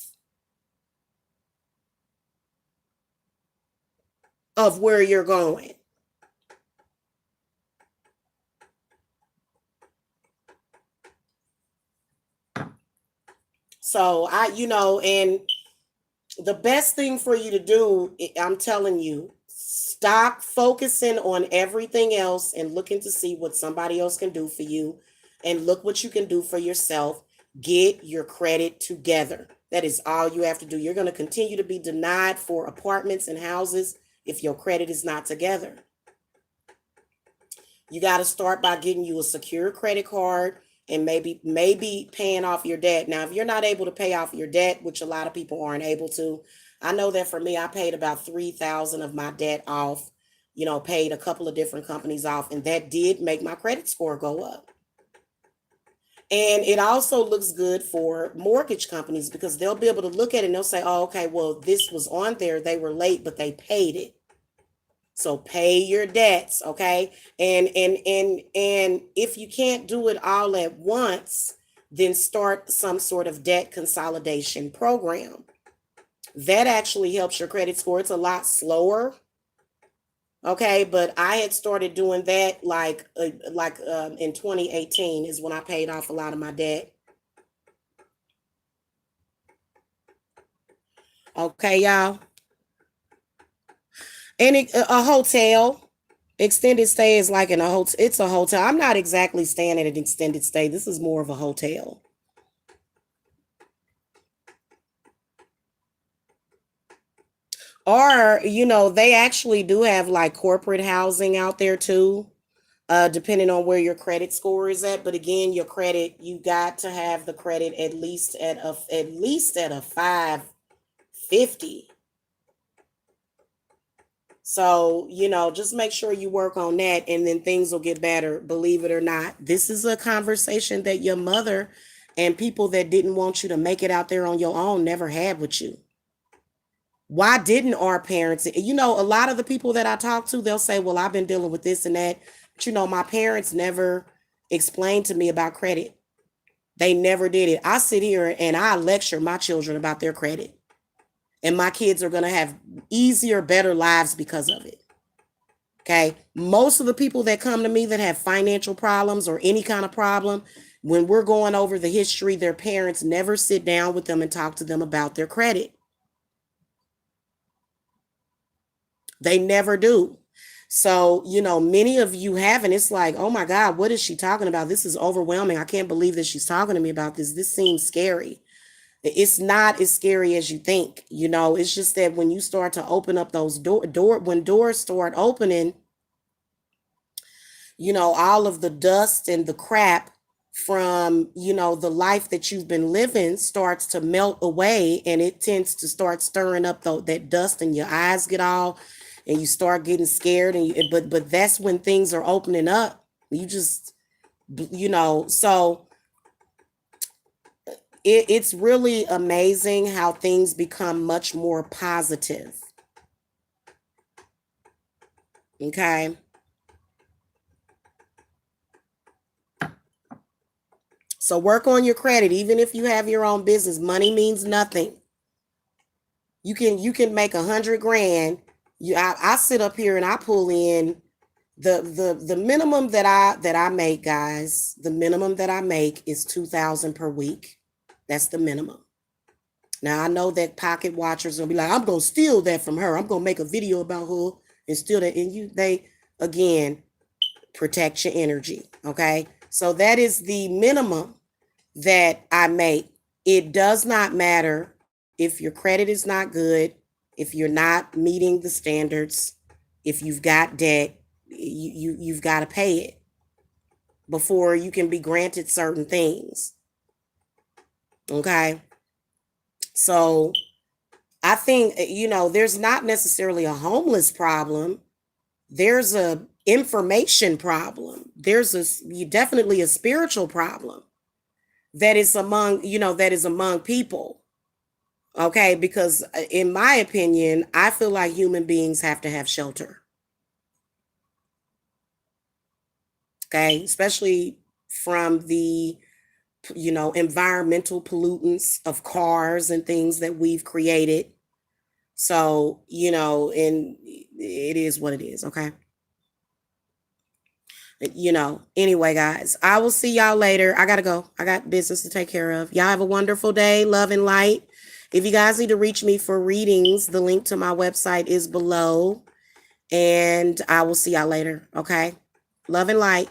of where you're going. So and the best thing for you to do, I'm telling you, stop focusing on everything else and looking to see what somebody else can do for you, and look what you can do for yourself. Get your credit together. That is all you have to do. You're going to continue to be denied for apartments and houses if your credit is not together. You got to start by getting you a secure credit card and maybe paying off your debt. Now, if you're not able to pay off your debt, which a lot of people aren't able to, I know that for me, I paid about 3,000 of my debt off, paid a couple of different companies off, and that did make my credit score go up. And it also looks good for mortgage companies because they'll be able to look at it and they'll say, oh, okay, well, this was on there. They were late, but they paid it. So pay your debts, okay? And if you can't do it all at once, then start some sort of debt consolidation program. That actually helps your credit score. It's a lot slower, okay? But I had started doing that like in 2018 is when I paid off a lot of my debt. Okay, y'all. And a hotel. Extended stay is like in a hotel. It's a hotel. I'm not exactly staying at an extended stay. This is more of a hotel. Or, they actually do have like corporate housing out there too, depending on where your credit score is at. But again, your credit, you got to have the credit at a 550. So, just make sure you work on that and then things will get better. Believe it or not, this is a conversation that your mother and people that didn't want you to make it out there on your own never had with you. Why didn't our parents? A lot of the people that I talk to, they'll say, well, I've been dealing with this and that. But, my parents never explained to me about credit. They never did it. I sit here and I lecture my children about their credit. And my kids are going to have easier, better lives because of it. Okay. Most of the people that come to me that have financial problems or any kind of problem, when we're going over the history, their parents never sit down with them and talk to them about their credit. They never do. So, many of you haven't. It's like, oh my God, what is she talking about? This is overwhelming. I can't believe that she's talking to me about this. This seems scary. It's not as scary as you think. It's just that when you start to open up those when doors start opening, all of the dust and the crap from, the life that you've been living starts to melt away, and it tends to start stirring up that dust, and your eyes get all, and you start getting scared, but that's when things are opening up. You just, so it's really amazing how things become much more positive. Okay. So work on your credit. Even if you have your own business, money means nothing. You can make 100 grand. I sit up here and I pull in the minimum that I make, guys. The minimum that I make is 2,000 per week. That's the minimum. Now I know that pocket watchers will be like, I'm gonna steal that from her. I'm gonna make a video about her and steal that. And they again protect your energy. Okay. So that is the minimum that I make. It does not matter if your credit is not good, if you're not meeting the standards, if you've got debt, you've got to pay it before you can be granted certain things. Okay. So I think, there's not necessarily a homeless problem. There's a information problem. Definitely a spiritual problem that is among people. Okay, because in my opinion, I feel like human beings have to have shelter. Okay, especially from the environmental pollutants of cars and things that we've created. So, and it is what it is, okay? Anyway, guys, I will see y'all later. I gotta go. I got business to take care of. Y'all have a wonderful day. Love and light. If you guys need to reach me for readings, the link to my website is below. And I will see y'all later. Okay. Love and light.